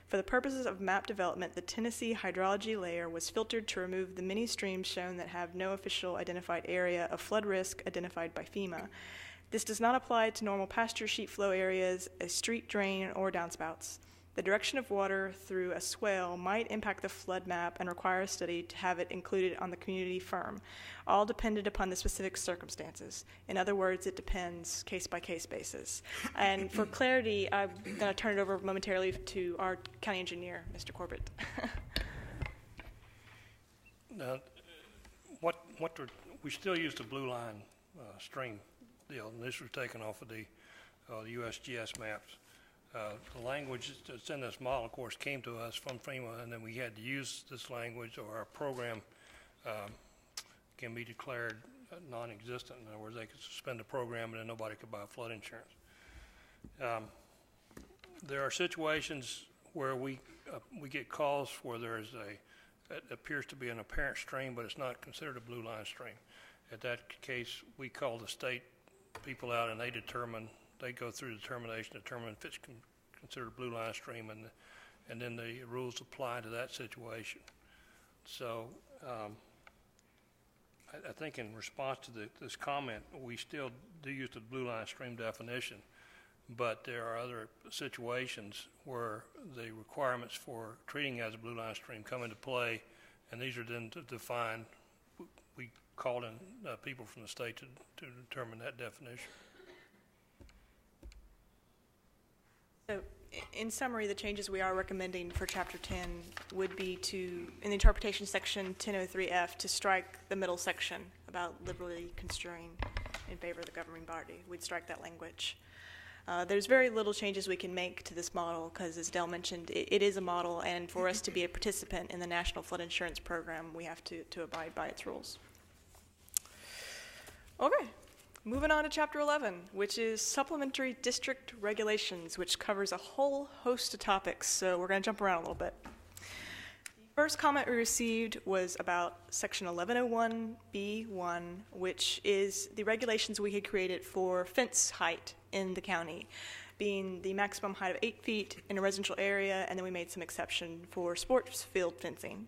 For the purposes of map development, the Tennessee hydrology layer was filtered to remove the many streams shown that have no official identified area of flood risk identified by FEMA. This does not apply to normal pasture sheet flow areas, a street drain, or downspouts. The direction of water through a swale might impact the flood map and require a study to have it included on the community firm, all dependent upon the specific circumstances. In other words, it depends case-by-case basis. And for clarity, I'm going to turn it over momentarily to our county engineer, Mr. Corbett. Now, we still use the blue line stream deal, and this was taken off of the USGS maps. The language that's in this model, of course, came to us from FEMA, and then we had to use this language, or our program can be declared non-existent. In other words, they could suspend the program and then nobody could buy flood insurance. There are situations where we get calls where there's it appears to be an apparent stream, but it's not considered a blue line stream. At that case, we call the state people out, and they go through the determine if it's considered a blue line stream, and then the rules apply to that situation. So I think in response to this comment, we still do use the blue line stream definition, but there are other situations where the requirements for treating as a blue line stream come into play, and these are then defined. We called in people from the state to determine that definition. So, in summary, the changes we are recommending for Chapter 10 would be to, in the interpretation section 1003F, to strike the middle section about liberally construing in favor of the governing body. We'd strike that language. There's very little changes we can make to this model because, as Dell mentioned, it is a model, and for us to be a participant in the National Flood Insurance Program, we have to abide by its rules. Okay. Moving on to Chapter 11, which is Supplementary District Regulations, which covers a whole host of topics, so we're going to jump around a little bit. The first comment we received was about Section 1101B1, which is the regulations we had created for fence height in the county, being the maximum height of 8 feet in a residential area, and then we made some exception for sports field fencing.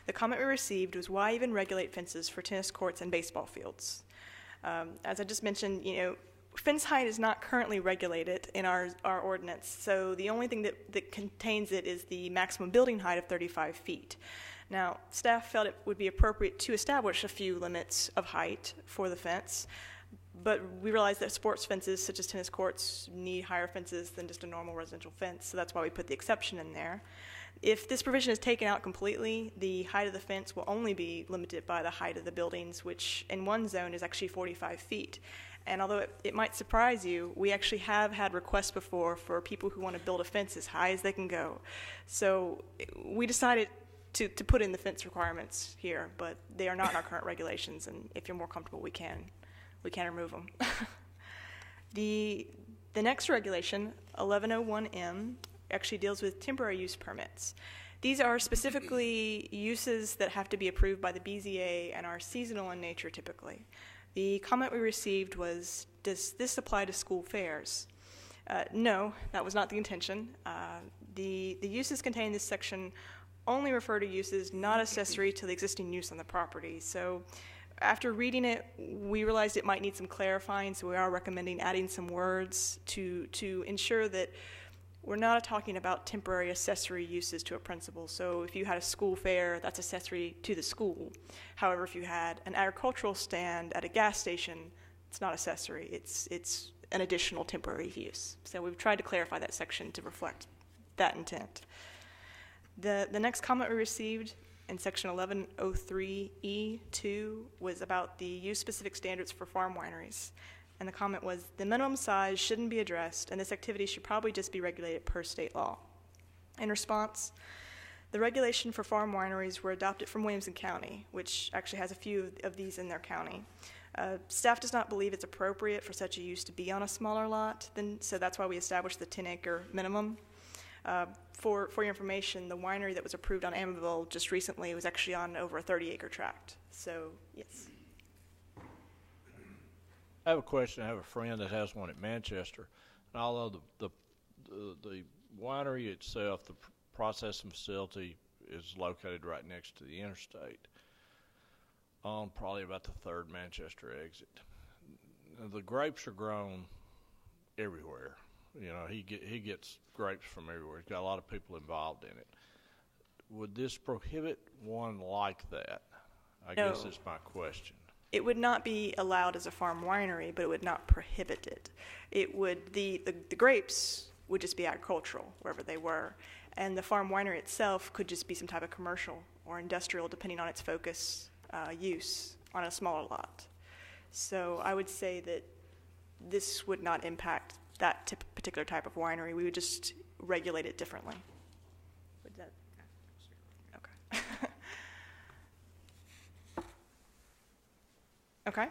The comment we received was, why even regulate fences for tennis courts and baseball fields? As I just mentioned, fence height is not currently regulated in our ordinance, so the only thing that contains it is the maximum building height of 35 feet. Now, staff felt it would be appropriate to establish a few limits of height for the fence, but we realized that sports fences, such as tennis courts, need higher fences than just a normal residential fence, so that's why we put the exception in there. If this provision is taken out completely, the height of the fence will only be limited by the height of the buildings, which in one zone is actually 45 feet. And although it might surprise you, we actually have had requests before for people who want to build a fence as high as they can go. So we decided to put in the fence requirements here, but they are not in our current regulations, and if you're more comfortable, we can remove them. The next regulation, 1101M, actually deals with temporary use permits. These are specifically uses that have to be approved by the BZA and are seasonal in nature typically. The comment we received was, does this apply to school fairs? No, that was not the intention. The uses contained in this section only refer to uses not accessory to the existing use on the property. So after reading it, we realized it might need some clarifying, so we are recommending adding some words to ensure that we're not talking about temporary accessory uses to a principal. So if you had a school fair, that's accessory to the school. However, if you had an agricultural stand at a gas station, it's not accessory. It's an additional temporary use. So we've tried to clarify that section to reflect that intent. The next comment we received in section 1103E2 was about the use-specific standards for farm wineries. And the comment was, the minimum size shouldn't be addressed, and this activity should probably just be regulated per state law. In response, the regulation for farm wineries were adopted from Williamson County, which actually has a few of these in their county. Staff does not believe it's appropriate for such a use to be on a smaller lot, so that's why we established the 10-acre minimum. For your information, the winery that was approved on Amityville just recently was actually on over a 30-acre tract. So, yes. I have a question. I have a friend that has one at Manchester, and although the winery itself, the processing facility, is located right next to the interstate, on probably about the third Manchester exit. Now, the grapes are grown everywhere. You know, he gets grapes from everywhere. He's got a lot of people involved in it. Would this prohibit one like that? I guess that's my question. It would not be allowed as a farm winery, but it would not prohibit it. It would, the grapes would just be agricultural wherever they were, and the farm winery itself could just be some type of commercial or industrial, depending on its focus use on a smaller lot. So I would say that this would not impact that particular type of winery. We would just regulate it differently. Would that, okay. Okay.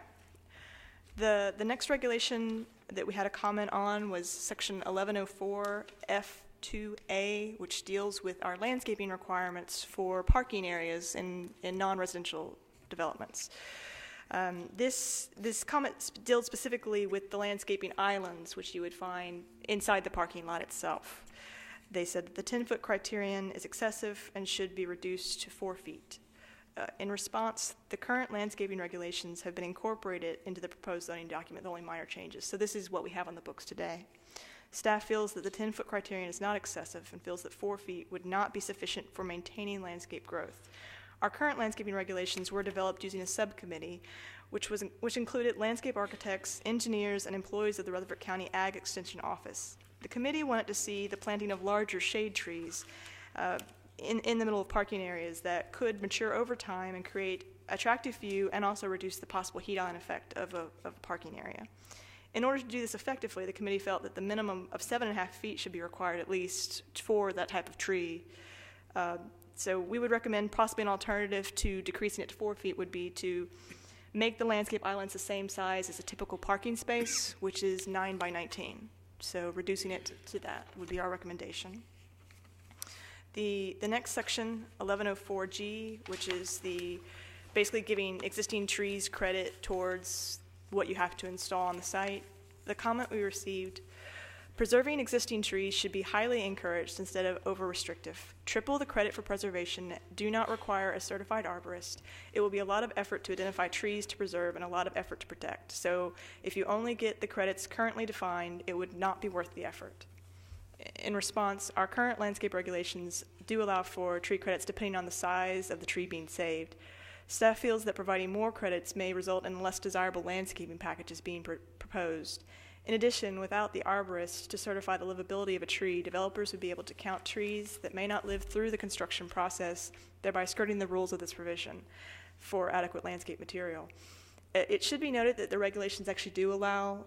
The next regulation that we had a comment on was section 1104 F2A, which deals with our landscaping requirements for parking areas in non-residential developments. This comment deals specifically with the landscaping islands, which you would find inside the parking lot itself. They said that the 10-foot criterion is excessive and should be reduced to 4 feet. In response, the current landscaping regulations have been incorporated into the proposed zoning document, the only minor changes. So this is what we have on the books today. Staff feels that the 10-foot criterion is not excessive and feels that 4 feet would not be sufficient for maintaining landscape growth. Our current landscaping regulations were developed using a subcommittee, which included landscape architects, engineers, and employees of the Rutherford County Ag Extension Office. The committee wanted to see the planting of larger shade trees in the middle of parking areas that could mature over time and create attractive view and also reduce the possible heat-on effect of a parking area. In order to do this effectively, the committee felt that the minimum of 7.5 feet should be required at least for that type of tree. So we would recommend possibly an alternative to decreasing it to 4 feet would be to make the landscape islands the same size as a typical parking space, which is 9 by 19. So reducing it to that would be our recommendation. The next section, 1104G, which is basically giving existing trees credit towards what you have to install on the site. The comment we received, preserving existing trees should be highly encouraged instead of over-restrictive. Triple the credit for preservation. Do not require a certified arborist. It will be a lot of effort to identify trees to preserve and a lot of effort to protect. So if you only get the credits currently defined, it would not be worth the effort. In response, our current landscape regulations do allow for tree credits depending on the size of the tree being saved. Staff feels that providing more credits may result in less desirable landscaping packages being proposed. In addition, without the arborist to certify the livability of a tree, developers would be able to count trees that may not live through the construction process, thereby skirting the rules of this provision for adequate landscape material. It should be noted that the regulations actually do allow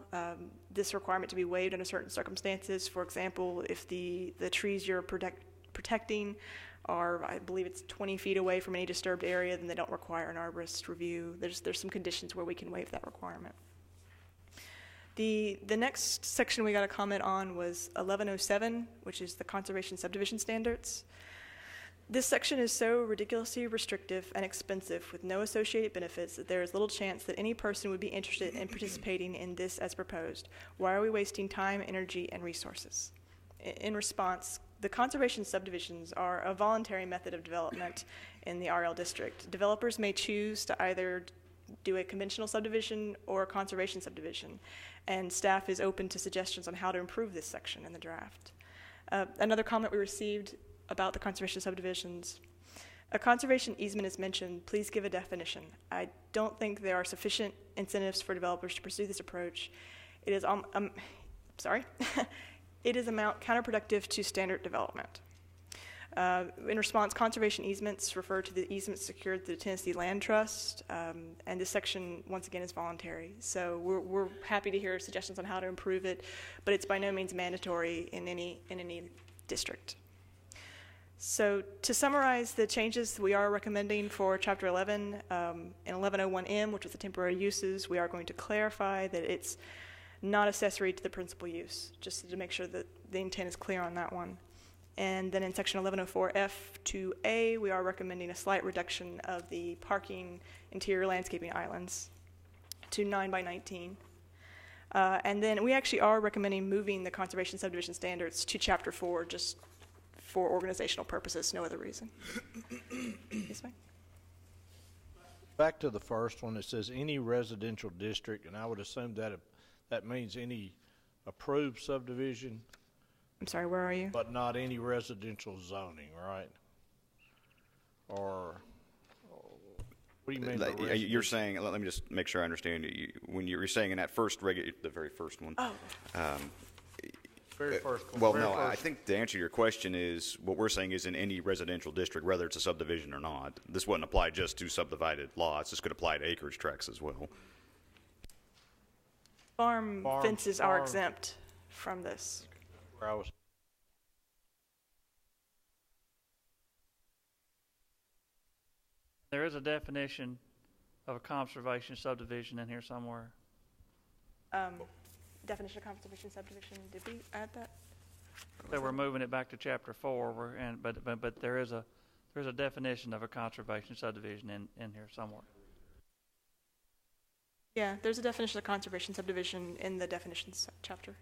this requirement to be waived under certain circumstances. For example, if the trees you're protecting are, I believe it's 20 feet away from any disturbed area, then they don't require an arborist review. There's some conditions where we can waive that requirement. The next section we got a comment on was 1107, which is the conservation subdivision standards. This section is so ridiculously restrictive and expensive with no associated benefits that there is little chance that any person would be interested in participating in this as proposed. Why are we wasting time, energy, and resources? In response, the conservation subdivisions are a voluntary method of development in the RL district. Developers may choose to either do a conventional subdivision or a conservation subdivision, and staff is open to suggestions on how to improve this section in the draft. Another comment we received about the conservation subdivisions. A conservation easement is mentioned. Please give a definition. I don't think there are sufficient incentives for developers to pursue this approach. It is it is amount counterproductive to standard development. In response, conservation easements refer to the easements secured through the Tennessee Land Trust, and this section, once again, is voluntary. So we're happy to hear suggestions on how to improve it, but it's by no means mandatory in any district. So to summarize the changes we are recommending for Chapter 11, in 1101M, which is the temporary uses, we are going to clarify that it's not accessory to the principal use, just to make sure that the intent is clear on that one. And then in section 1104F2A, we are recommending a slight reduction of the parking interior landscaping islands to 9 by 19. And then we actually are recommending moving the conservation subdivision standards to Chapter 4 just for organizational purposes, no other reason. Yes, ma'am? Back to the first one, it says any residential district, and I would assume that that means any approved subdivision, I'm sorry, where are you? but not any residential zoning, right? Or what do you mean by You're residential? saying, let me just make sure I understand. When you're saying in that first the very first one. Oh. Very first one. Well, Very no, I first- think the answer to your question is, what we're saying is in any residential district, whether it's a subdivision or not. This wouldn't apply just to subdivided lots. This could apply to acreage tracts as well. Farm fences are farm. exempt from this. where I was. There is a definition of a conservation subdivision in here somewhere. Definition of conservation subdivision, did we add that? So we're moving it back to Chapter 4, but there is a definition of a conservation subdivision in here somewhere. Yeah, there's a definition of conservation subdivision in the definitions chapter.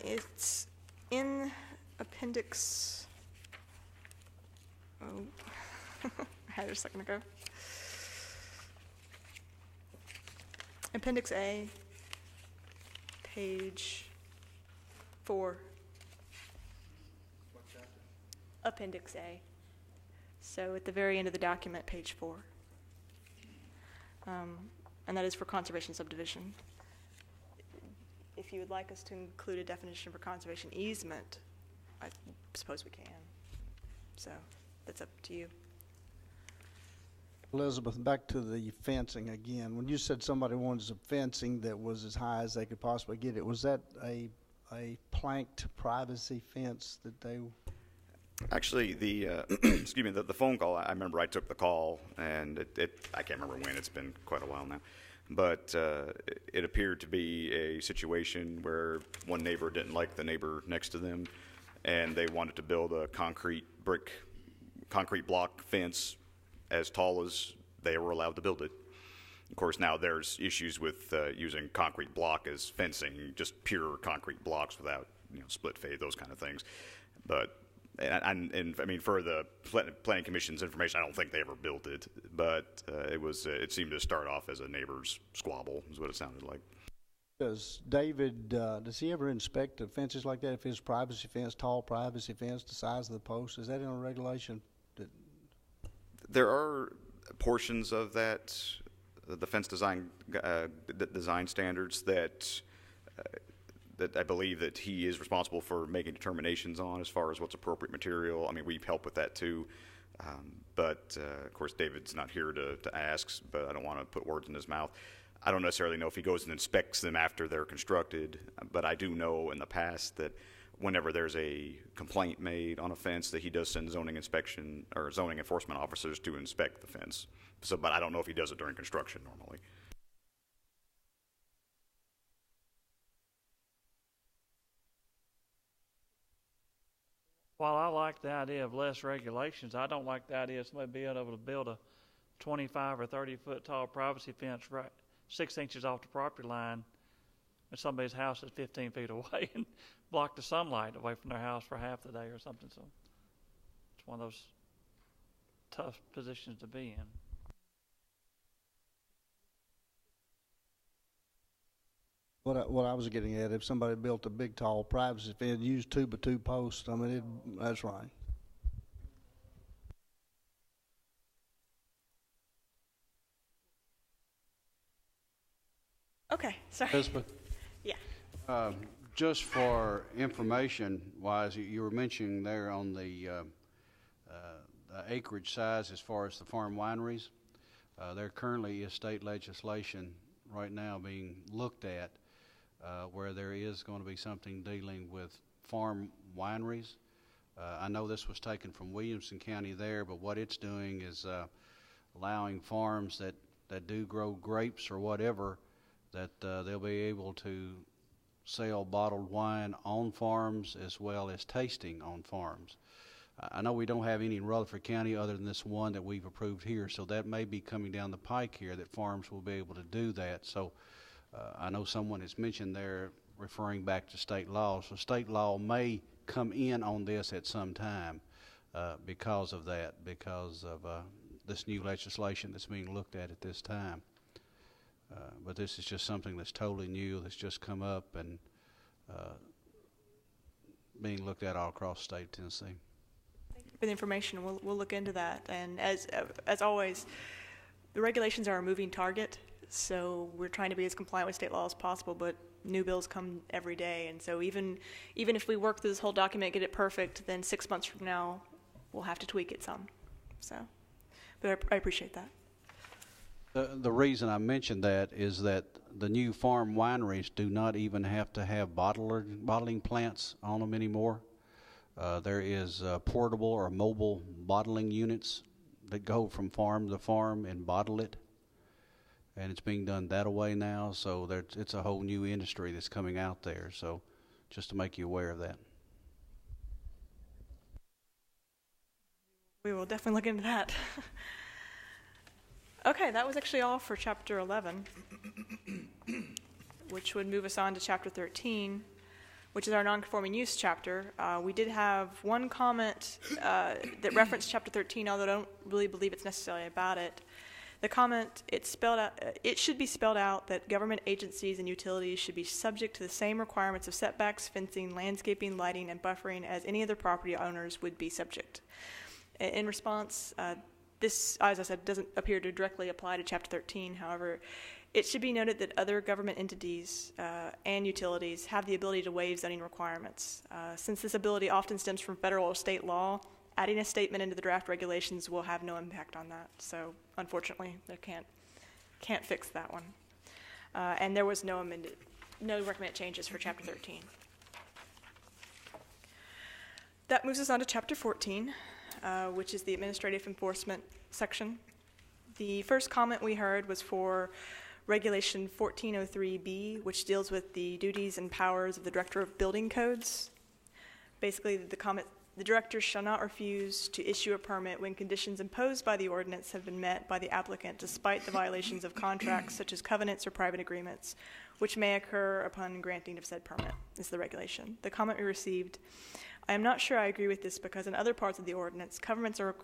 It's in appendix, I had it a second ago. Appendix A, page 4. Appendix A. So at the very end of the document, page 4. And that is for conservation subdivision. If you would like us to include a definition for conservation easement, I suppose we can. So that's up to you. Elizabeth, back to the fencing again. When you said somebody wanted some fencing that was as high as they could possibly get it, was that a planked privacy fence that they? Actually, excuse me, the phone call, I remember I took the call, and I can't remember when, it's been quite a while now, but it appeared to be a situation where one neighbor didn't like the neighbor next to them, and they wanted to build a concrete block fence as tall as they were allowed to build it. Of course, now there's issues with using concrete block as fencing, just pure concrete blocks without split fade, those kind of things. But and I mean, for the Planning Commission's information, I don't think they ever built it, but it seemed to start off as a neighbor's squabble, is what it sounded like. Does David, does he ever inspect the fences like that? If it's privacy fence, tall privacy fence, the size of the post, is that in a regulation? There are portions of that, the fence design standards that I believe that he is responsible for making determinations on as far as what's appropriate material. I mean, we help with that too. But of course, David's not here to ask, but I don't want to put words in his mouth. I don't necessarily know if he goes and inspects them after they're constructed, but I do know in the past that whenever there's a complaint made on a fence, that he does send zoning inspection or zoning enforcement officers to inspect the fence. So, but I don't know if he does it during construction normally. While I like the idea of less regulations, I don't like the idea of somebody being able to build a 25 or 30 foot tall privacy fence right 6 inches off the property line, and somebody's house is 15 feet away and block the sunlight away from their house for half the day or something. So it's one of those tough positions to be in. What I was getting at, if somebody built a big tall privacy fence, used 2x2 posts, I mean, that's right. Okay, sorry. Elizabeth, Yeah. just for information-wise, you were mentioning there on the acreage size as far as the farm wineries. There currently is state legislation right now being looked at where there is going to be something dealing with farm wineries. I know this was taken from Williamson County there, but what it's doing is allowing farms that do grow grapes or whatever, that they'll be able to sell bottled wine on farms as well as tasting on farms. I know we don't have any in Rutherford County other than this one that we've approved here, so that may be coming down the pike here that farms will be able to do that. So I know someone has mentioned there referring back to state law, so state law may come in on this at some time because of that, because of this new legislation that's being looked at this time. But this is just something that's totally new, that's just come up and being looked at all across the state of Tennessee. Thank you for the information. We'll look into that. And as always, the regulations are a moving target, so we're trying to be as compliant with state law as possible, but new bills come every day. And so even if we work through this whole document, get it perfect, then 6 months from now, we'll have to tweak it some. So, but I appreciate that. The reason I mentioned that is that the new farm wineries do not even have to have bottling plants on them anymore. There is portable or mobile bottling units that go from farm to farm and bottle it. And it's being done that way now, so it's a whole new industry that's coming out there. So just to make you aware of that. We will definitely look into that. Okay, that was actually all for Chapter 11, which would move us on to Chapter 13, which is our non-conforming use chapter. We did have one comment that referenced Chapter 13, although I don't really believe it's necessarily about it. The comment, it should be spelled out that government agencies and utilities should be subject to the same requirements of setbacks, fencing, landscaping, lighting, and buffering as any other property owners would be subject. In response, this, as I said, doesn't appear to directly apply to Chapter 13. However, it should be noted that other government entities and utilities have the ability to waive zoning requirements. Since this ability often stems from federal or state law, adding a statement into the draft regulations will have no impact on that. So, unfortunately, they can't fix that one. And there was no recommended changes for Chapter 13. That moves us on to Chapter 14. Which is the administrative enforcement section. The first comment we heard was for Regulation 1403B, which deals with the duties and powers of the Director of Building Codes. Basically, the comment, the director shall not refuse to issue a permit when conditions imposed by the ordinance have been met by the applicant despite the violations of contracts such as covenants or private agreements, which may occur upon granting of said permit, is the regulation. The comment we received: I am not sure I agree with this because in other parts of the ordinance, covenants are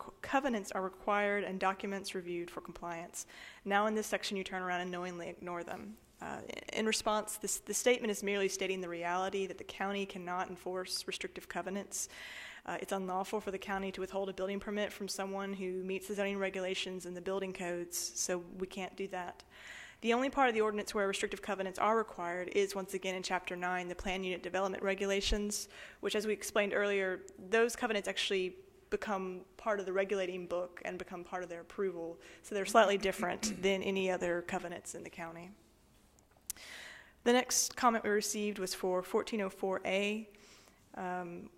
required and documents reviewed for compliance. Now in this section, you turn around and knowingly ignore them. In response, the statement is merely stating the reality that the county cannot enforce restrictive covenants. It's unlawful for the county to withhold a building permit from someone who meets the zoning regulations and the building codes, so we can't do that. The only part of the ordinance where restrictive covenants are required is, once again, in Chapter 9, the Plan Unit Development Regulations, which, as we explained earlier, those covenants actually become part of the regulating book and become part of their approval, so they're slightly different than any other covenants in the county. The next comment we received was for 1404A,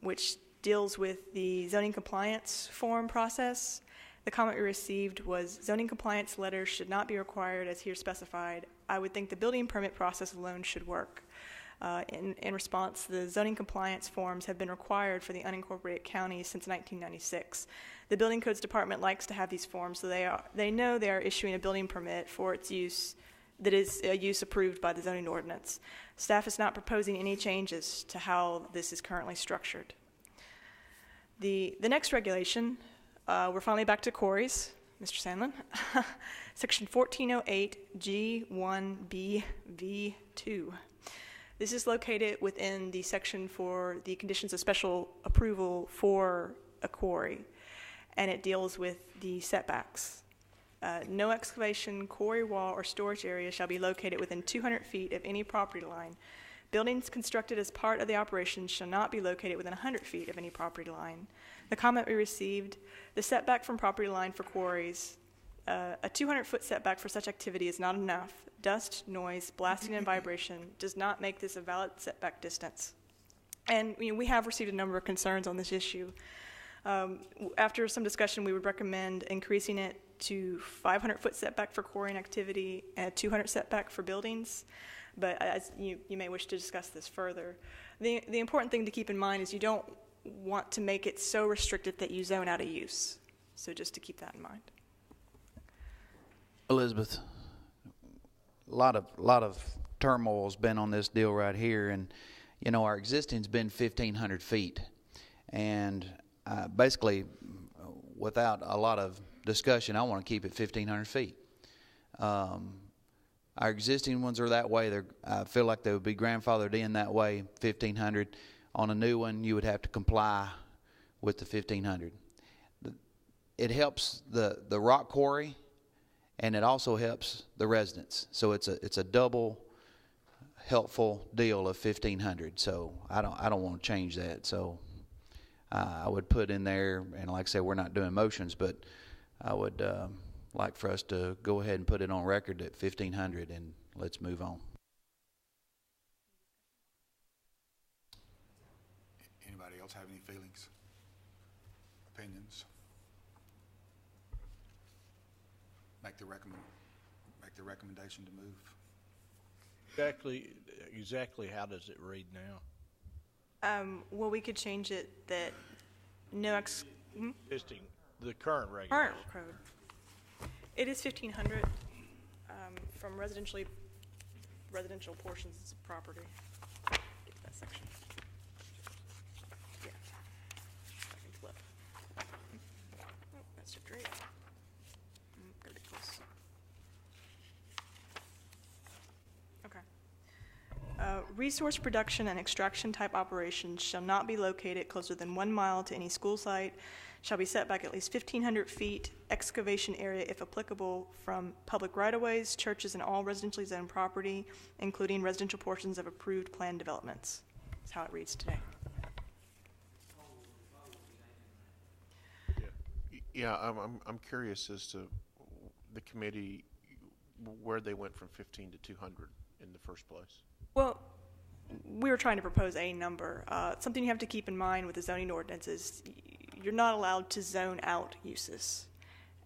which deals with the zoning compliance form process. The comment we received was zoning compliance letters should not be required as here specified. I would think the building permit process alone should work. In response, the zoning compliance forms have been required for the unincorporated counties since 1996. The Building Codes Department likes to have these forms, so they know they are issuing a building permit for its use that is a use approved by the zoning ordinance. Staff is not proposing any changes to how this is currently structured. The next regulation, we're finally back to quarries, Mr. Sandlin. Section 1408 G1BV2. This is located within the section for the conditions of special approval for a quarry, and it deals with the setbacks. No excavation, quarry wall, or storage area shall be located within 200 feet of any property line. Buildings constructed as part of the operation shall not be located within 100 feet of any property line. The comment we received, the setback from property line for quarries, a 200-foot setback for such activity is not enough. Dust, noise, blasting, and vibration does not make this a valid setback distance. And we have received a number of concerns on this issue. After some discussion, we would recommend increasing it to 500-foot setback for quarrying activity and a 200 setback for buildings. But as you may wish to discuss this further. The important thing to keep in mind is you don't want to make it so restricted that you zone out a use. So just to keep that in mind. Elizabeth, a lot of turmoil's been on this deal right here, and our existing's been 1,500 feet, and basically, without a lot of discussion, I want to keep it 1,500 feet. Our existing ones are that way. I feel like they would be grandfathered in that way, 1,500. On a new one, you would have to comply with the 1,500. It helps the rock quarry, and it also helps the residents. So it's a double helpful deal of 1,500. So I don't want to change that. So I would put in there, and like I said, we're not doing motions, but I would like for us to go ahead and put it on record at 1,500, and let's move on. Anybody else have any feelings, opinions? Make the recommendation to move. Exactly how does it read now? Well, we could change it that no Existing, the current regulation. current code. It is 1,500 from residential portions of property. Get to that section. Yeah. I can flip. Oh, that's a great. Gotta be close. Okay. Resource production and extraction type operations shall not be located closer than 1 mile to any school site, shall be set back at least 1,500 feet, excavation area if applicable from public right-of-ways, churches, and all residentially zoned property, including residential portions of approved planned developments. That's how it reads today. Yeah, I'm curious as to the committee, where they went from 15 to 200 in the first place. Well, we were trying to propose a number. Something you have to keep in mind with the zoning ordinance is you're not allowed to zone out uses.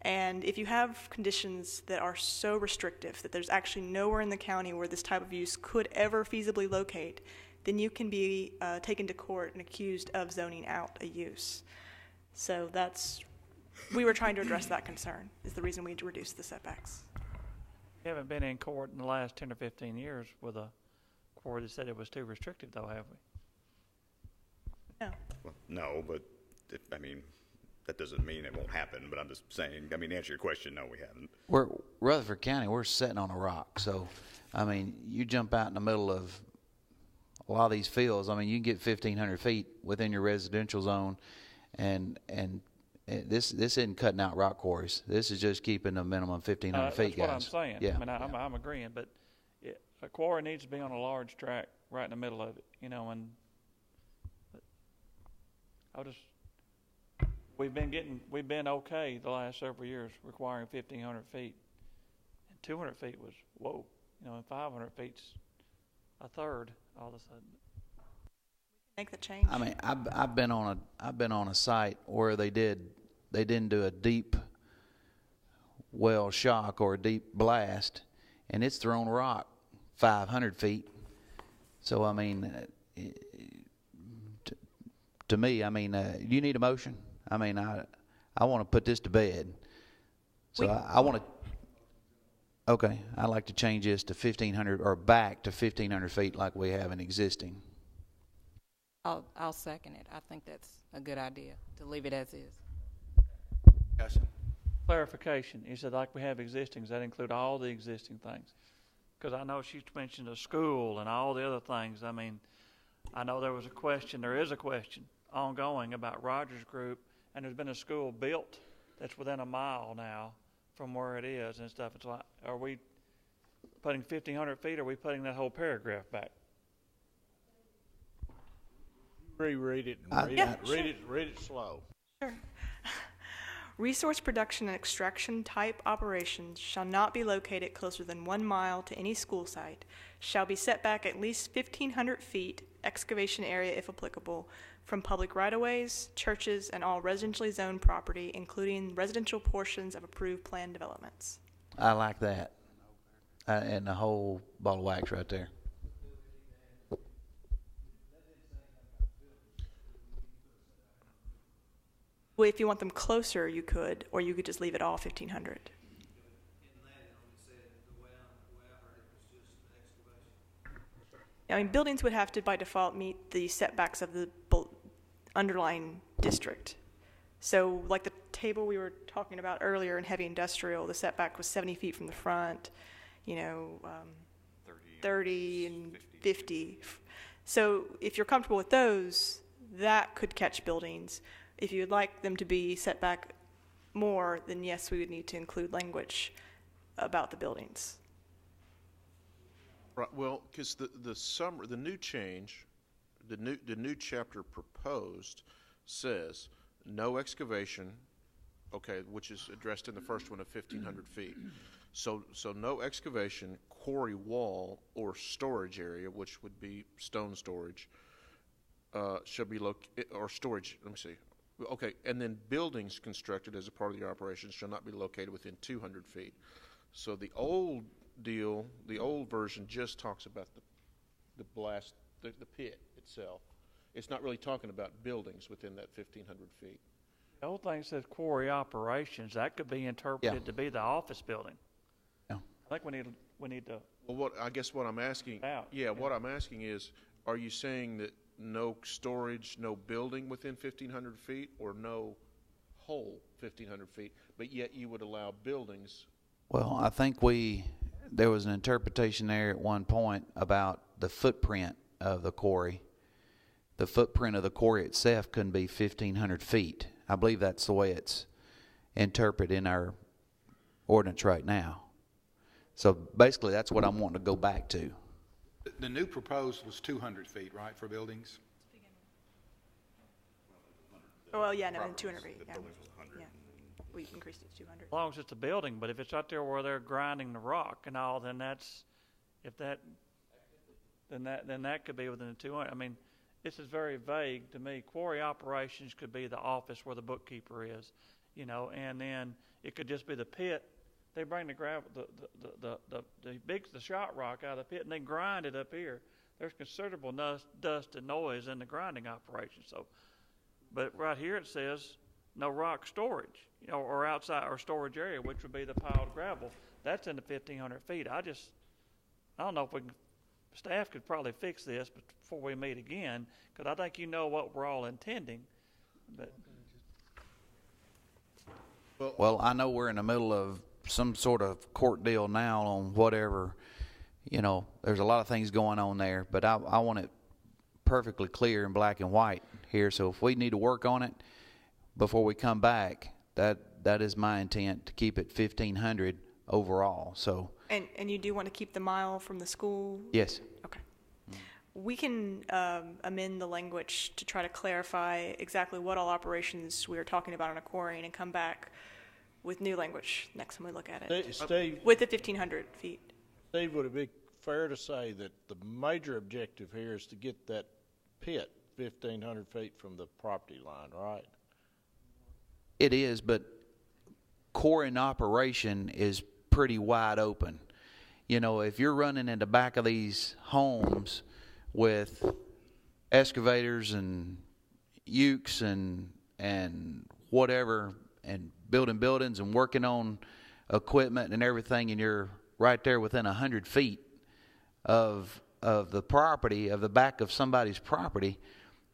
And if you have conditions that are so restrictive that there's actually nowhere in the county where this type of use could ever feasibly locate, then you can be taken to court and accused of zoning out a use. So we were trying to address that concern, is the reason we reduced the setbacks. We haven't been in court in the last 10 or 15 years with a court that said it was too restrictive, though, have we? No. Well, no, but that doesn't mean it won't happen. But I'm just saying. To answer your question, no, we haven't. Rutherford County, we're sitting on a rock. So, you jump out in the middle of a lot of these fields. You can get 1,500 feet within your residential zone, and this isn't cutting out rock quarries. This is just keeping a minimum 1,500 feet, guys. That's what I'm saying. Yeah. I'm agreeing, but a quarry needs to be on a large tract right in the middle of it, and we've been okay the last several years requiring 1,500 feet, and 200 feet was whoa, and 500 feet's a third all of a sudden. Make the change. I've been on a site where they didn't do a deep well shock or a deep blast, and it's thrown rock 500 feet. So to me, you need a motion. I want to put this to bed. So I want to. Okay, I'd like to change this to 1,500 or back to 1,500 feet like we have in existing. I'll second it. I think that's a good idea to leave it as is. Discussion. Clarification. You said like we have existing. Does that include all the existing things? Because I know she mentioned a school and all the other things. I know there is a question ongoing about Rogers Group, and there's been a school built that's within a mile now from where it is and stuff. It's like, are we putting 1,500 feet, or are we putting that whole paragraph back? Reread it and read it slow. Sure. Resource production and extraction type operations shall not be located closer than 1 mile to any school site, shall be set back at least 1,500 feet, excavation area if applicable, from public right-of-ways, churches, and all residentially zoned property, including residential portions of approved planned developments. I like that. And the whole ball of wax right there. Well, if you want them closer, you could, or you could just leave it all 1,500. I mean, buildings would have to, by default, meet the setbacks of the underlying district. So, like the table we were talking about earlier in heavy industrial, the setback was 70 feet from the front, 30 and 50. So, if you're comfortable with those, that could catch buildings. If you'd like them to be set back more, then yes, we would need to include language about the buildings. Right, well, because the new change, the new chapter proposed says no excavation, okay, which is addressed in the first one of 1,500 feet. So no excavation, quarry wall, or storage area, which would be stone storage, shall be or storage. Let me see. Okay, and then buildings constructed as a part of the operation shall not be located within 200 feet. So the old deal, the old version just talks about the pit itself. It's not really talking about buildings within that 1,500 feet. The old thing says quarry operations. That could be interpreted to be the office building. Yeah. I think we need to. Well, what I'm asking, what I'm asking is, are you saying that no storage, no building within 1,500 feet, or no whole 1,500 feet, but yet you would allow buildings? Well, I think there was an interpretation there at one point about the footprint of the quarry. The footprint of the quarry itself couldn't be 1,500 feet. I believe that's the way it's interpreted in our ordinance right now. So basically, that's what I'm wanting to go back to. The new proposed was 200 feet, right, for buildings? Well, yeah, no, 200 feet. Yeah. We increased it to 200. As long as it's a building, but if it's out there where they're grinding the rock and all, then that could be within the 200. I mean, this is very vague to me. Quarry operations could be the office where the bookkeeper is, and then it could just be the pit. They bring the gravel, the shot rock out of the pit, and they grind it up here. There's considerable dust and noise in the grinding operation. So, but right here it says no rock storage, or outside or storage area, which would be the piled gravel. That's in the 1,500 feet. I don't know if staff could probably fix this before we meet again, because I think what we're all intending. But well, I know we're in the middle of some sort of court deal now on whatever, there's a lot of things going on there, but I want it perfectly clear in black and white here. So if we need to work on it before we come back, that is my intent, to keep it 1,500 overall. So. And you do want to keep the mile from the school? Yes. Okay. We can amend the language to try to clarify exactly what all operations we are talking about on a quarry, and come back with new language next time we look at it. Steve, with the 1,500 feet. Steve, would it be fair to say that the major objective here is to get that pit 1,500 feet from the property line, right? It is, but quarry in operation is pretty wide open. If you're running in the back of these homes with excavators and ukes and whatever, and building buildings and working on equipment and everything, and you're right there within 100 feet of the property, of the back of somebody's property,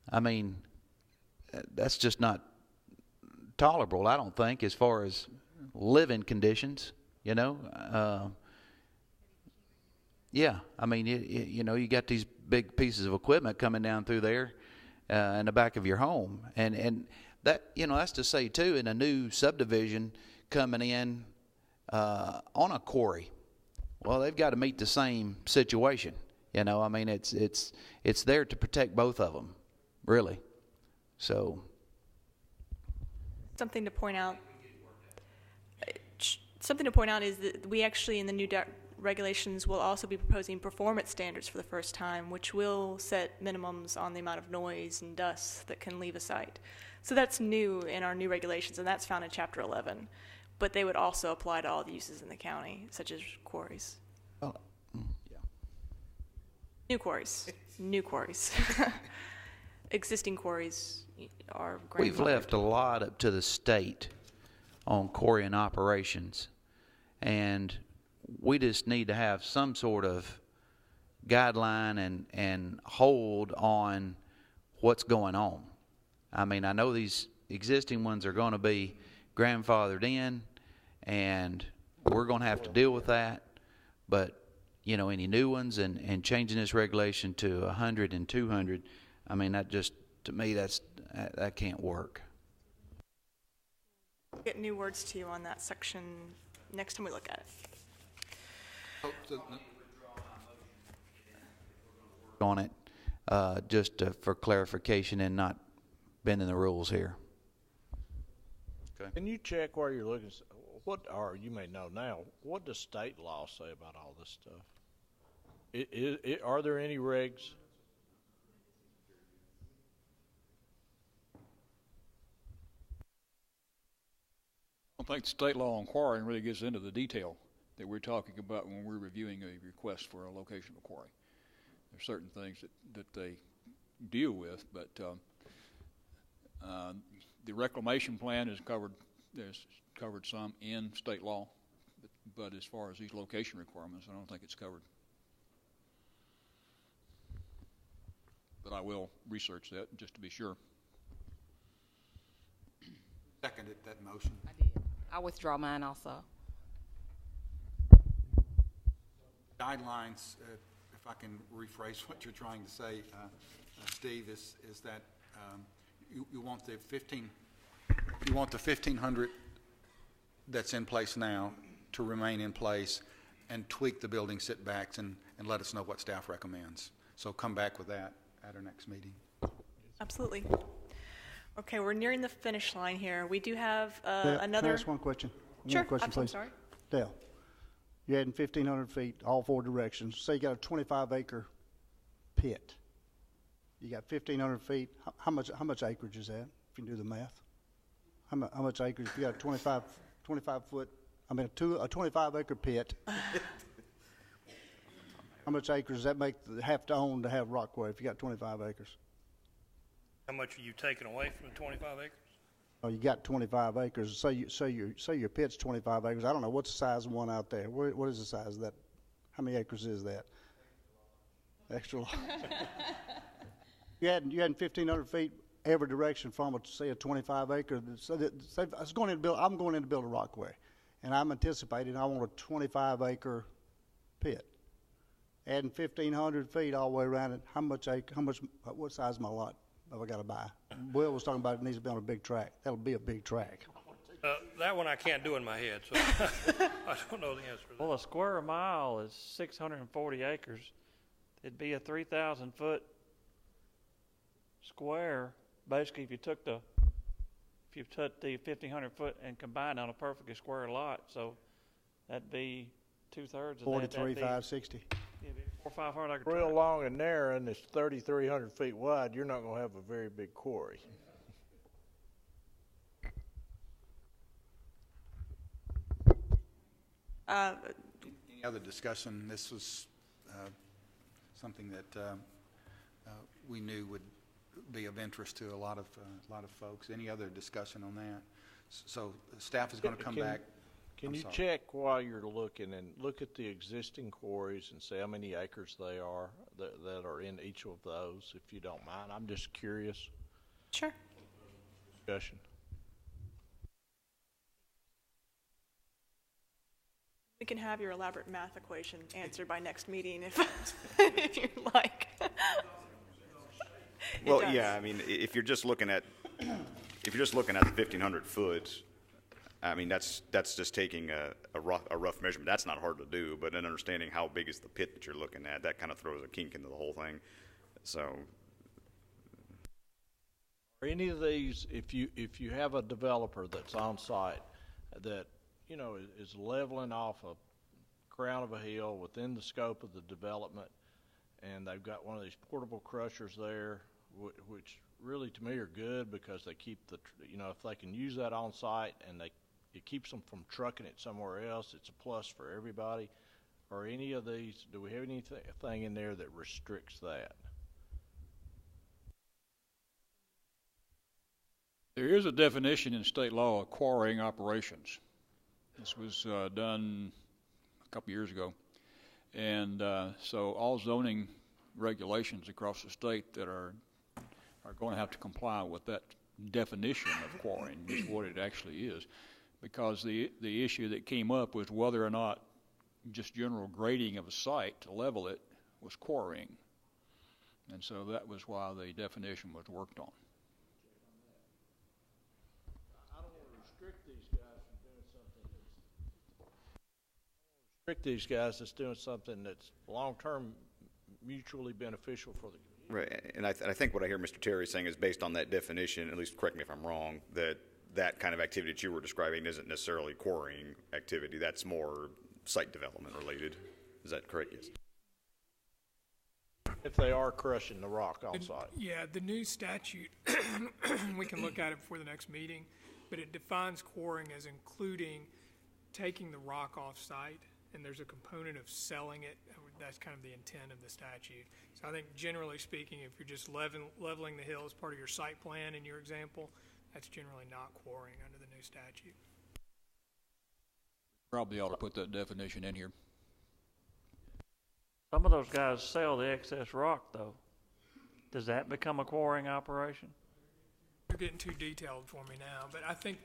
I mean, that's just not tolerable, I don't think, as far as living conditions, Yeah, I mean, you got these big pieces of equipment coming down through there in the back of your home, and that, that's to say too, in a new subdivision coming in, on a quarry, well, they've got to meet the same situation. You know, I mean, it's there to protect both of them, really. So, Something to point out is that we actually, in the new regulations, will also be proposing performance standards for the first time, which will set minimums on the amount of noise and dust that can leave a site. So that's new in our new regulations, and that's found in Chapter 11. But they would also apply to all the uses in the county, such as quarries. oh, yeah. New quarries. New quarries. Existing quarries are We've grandfathered. left a lot up to the state on quarrying operations, and we just need to have some sort of guideline and hold on what's going on. I mean, I know these existing ones are going to be grandfathered in, and we're going to have to deal with that, but you know, any new ones and changing this regulation to 100 and 200, I mean, that just, to me, that can't work. Get new words to you on that section next time we look at it. On it, just for clarification and not bending the rules here. Can you check while you're looking, or you may know now, what does state law say about all this stuff? Are there any regs? I don't think the state law on quarrying really gets into the detail that we're talking about when we're reviewing a request for a location of a quarry. There's certain things that they deal with, but the reclamation plan is covered. There's covered some in state law, but as far as these location requirements, I don't think it's covered. But I will research that just to be sure. Seconded that motion. I did. I withdraw mine also. Guidelines, if I can rephrase what you're trying to say, Steve, is that you want the 1,500 that's in place now to remain in place, and tweak the building setbacks and let us know what staff recommends. So come back with that at our next meeting. Absolutely. Okay, we're nearing the finish line here. We do have Dale, another. Can I ask one question? Sure. One question, I'm please. sorry. Dale, you're adding 1,500 feet, all four directions. Say you got a 25-acre pit. You got 1,500 feet. How much acreage is that? If you can do the math, how much acreage? If you got a 25 foot, I mean a 25-acre pit. How much acres does that have to own to have Rockway if you got 25 acres? How much are you taking away from the 25 acres? Oh, you got 25 acres. Say your pit's 25 acres. I don't know what's the size of one out there. What is the size of that? How many acres is that? Extra long. you had 1,500 feet every direction from say a 25 acre. So I'm going in to build a Rockway, and I'm anticipating I want a 25 acre pit. Adding 1,500 feet all the way around it. What size is my lot have I got to buy? Will was talking about it needs to be on a big track. That'll be a big track. That one I can't do in my head, so I don't know the answer to that. Well, a square mile is 640 acres. It'd be a 3,000 foot square. Basically, if you took the 1,500 foot and combined on a perfectly square lot, so that'd be 2/3 of 43, 560. Yeah, 400 or 500 acre Real tract. long and narrow, and it's 3,300 feet wide. You're not going to have a very big quarry. Any other discussion? This was something that we knew would be of interest to a lot of folks. Any other discussion on that? So staff is going to come back. Can you check while you're looking and look at the existing quarries and see how many acres they are that are in each of those, if you don't mind? I'm just curious. Sure. Discussion. We can have your elaborate math equation answered by next meeting if if you like. Well, yeah, I mean, if you're just looking at the 1,500 foot, I mean, that's just taking a rough measurement. That's not hard to do, but then understanding how big is the pit that you're looking at, that kind of throws a kink into the whole thing. So, Are any of these, if you have a developer that's on site that, is leveling off a crown of a hill within the scope of the development, and they've got one of these portable crushers there, which really to me are good because they keep if they can use that on site and it keeps them from trucking it somewhere else, it's a plus for everybody. Are any of these, do we have anything in there that restricts that? There is a definition in state law of quarrying operations. This was done a couple years ago. And so all zoning regulations across the state that are going to have to comply with that definition of quarrying is what it actually is. Because the issue that came up was whether or not just general grading of a site to level it was quarrying. And so that was why the definition was worked on. I don't want to restrict these guys that's doing something that's long-term mutually beneficial for the community. right, and I think what I hear Mr. Terry saying is based on that definition, at least correct me if I'm wrong, that kind of activity that you were describing isn't necessarily quarrying activity. That's more site development related. Is that correct? Yes. If they are crushing the rock on site. Yeah, the new statute, we can look at it before the next meeting, but it defines quarrying as including taking the rock off site, and there's a component of selling it. That's kind of the intent of the statute. So I think generally speaking, if you're just leveling the hill as part of your site plan in your example, that's generally not quarrying under the new statute. Probably ought to put that definition in here. Some of those guys sell the excess rock, though. Does that become a quarrying operation? You're getting too detailed for me now, but I think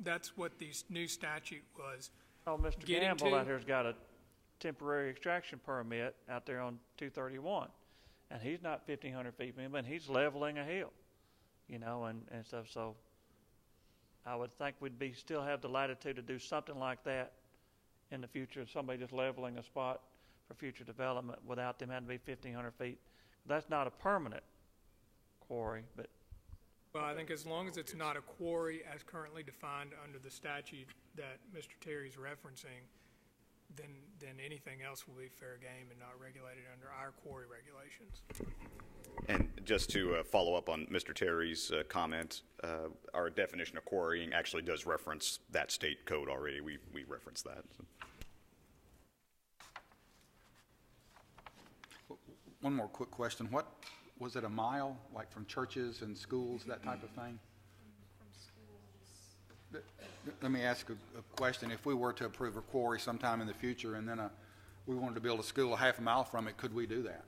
that's what the new statute was. Oh, Mr. Gamble out here's got a temporary extraction permit out there on 231, and he's not 1,500 feet from him, but he's leveling a hill, and stuff. So I would think we'd still have the latitude to do something like that in the future. Somebody just leveling a spot for future development without them having to be 1,500 feet. That's not a permanent quarry, but. Well, I think as long as it's not a quarry as currently defined under the statute that Mr. Terry's referencing, then anything else will be fair game and not regulated under our quarry regulations. And just to follow up on Mr. Terry's comment, our definition of quarrying actually does reference that state code already. We reference that. So. One more quick question. What was it, a mile, like from churches and schools, that type of thing? From schools. Let me ask a question. If we were to approve a quarry sometime in the future and then we wanted to build a school a half a mile from it, could we do that?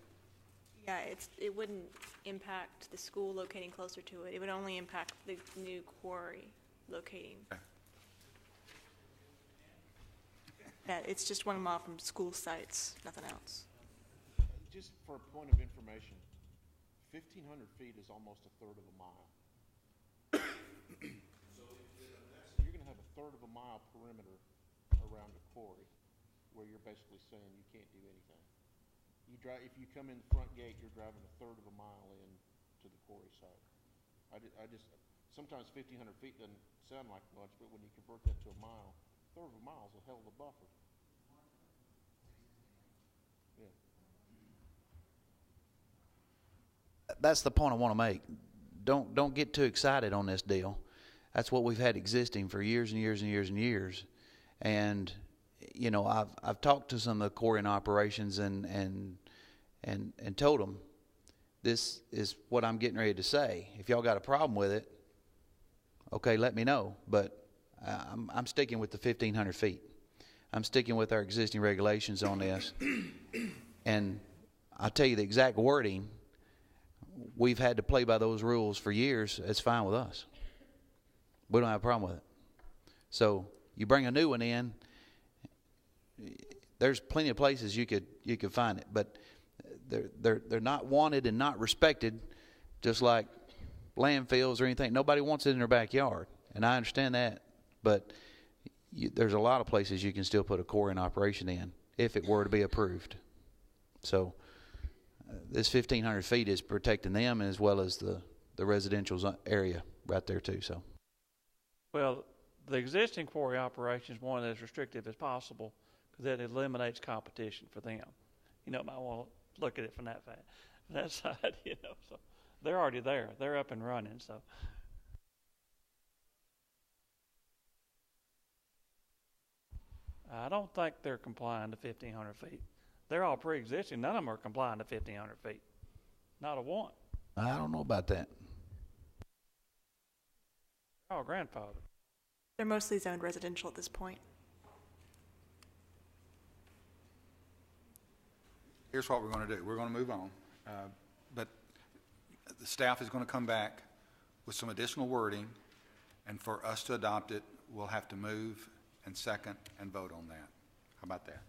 Yeah, it wouldn't impact the school locating closer to it. It would only impact the new quarry locating. Okay. Yeah, it's just 1 mile from school sites, nothing else. Just for a point of information, 1,500 feet is almost a third of a mile. So you're going to have a third of a mile perimeter around a quarry where you're basically saying you can't do anything. If you come in the front gate, you're driving a third of a mile in to the quarry site. Sometimes 1,500 feet doesn't sound like much, but when you convert that to a mile, a third of a mile is a hell of a buffer. Yeah. That's the point I want to make. Don't get too excited on this deal. That's what we've had existing for years and years and years and years. And I've talked to some of the quarrying operations and told them this is what I'm getting ready to say. If y'all got a problem with it, okay, let me know. But I'm sticking with the 1,500 feet. I'm sticking with our existing regulations on this. And I'll tell you the exact wording. We've had to play by those rules for years. It's fine with us. We don't have a problem with it. So you bring a new one in, there's plenty of places you could find it, but they're not wanted and not respected, just like landfills or anything. Nobody wants it in their backyard, and I understand that. But there's a lot of places you can still put a quarry in operation in if it were to be approved. So this 1,500 feet is protecting them as well as the residential area right there too. So, Well, the existing quarry operation is one as restrictive as possible because that eliminates competition for them. You know, I want to look at it from that side, you know. So they're already there. They're up and running. So I don't think they're complying to 1,500 feet. They're all pre-existing. None of them are complying to 1,500 feet. Not a one. I don't know about that. They're all grandfathered. They're mostly zoned residential at this point. Here's what we're going to do. We're going to move on. But the staff is going to come back with some additional wording, and for us to adopt it, we'll have to move and second and vote on that. How about that?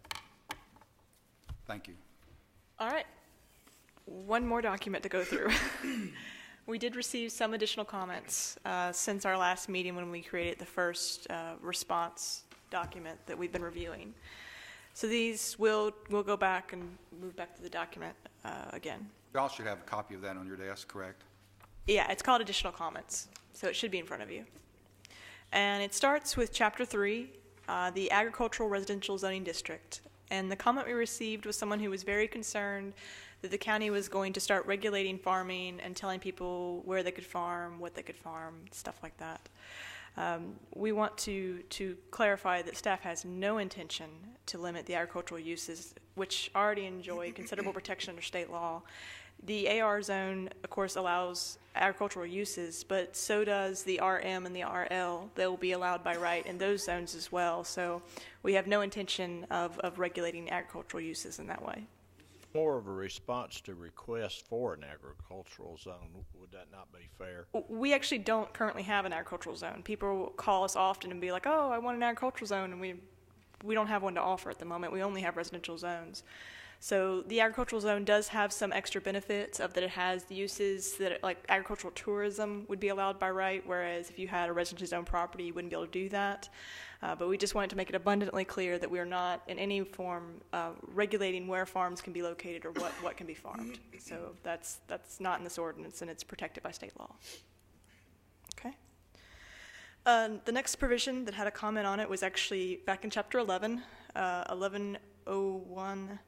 Thank you. All right. One more document to go through. We did receive some additional comments since our last meeting when we created the first response document that we've been reviewing. So these we'll go back and move back to the document again. Y'all should have a copy of that on your desk, correct? Yeah, it's called additional comments, so it should be in front of you. And it starts with Chapter 3, the Agricultural Residential Zoning District. And the comment we received was someone who was very concerned that the county was going to start regulating farming and telling people where they could farm, what they could farm, stuff like that. We want to clarify that staff has no intention to limit the agricultural uses, which already enjoy considerable protection under state law. The AR zone, of course, allows agricultural uses, but so does the RM and the RL. They will be allowed by right in those zones as well. So we have no intention of regulating agricultural uses in that way. More of a response to requests for an agricultural zone. Would that not be fair? We actually don't currently have an agricultural zone. People call us often and be like, oh, I want an agricultural zone, and we don't have one to offer at the moment. We only have residential zones. So the agricultural zone does have some extra benefits of that it has the uses that like agricultural tourism would be allowed by right, whereas if you had a residential zone property, you wouldn't be able to do that. But we just wanted to make it abundantly clear that we are not in any form regulating where farms can be located or what can be farmed. So that's not in this ordinance, and it's protected by state law. Okay. The next provision that had a comment on it was actually back in Chapter 11, 1101.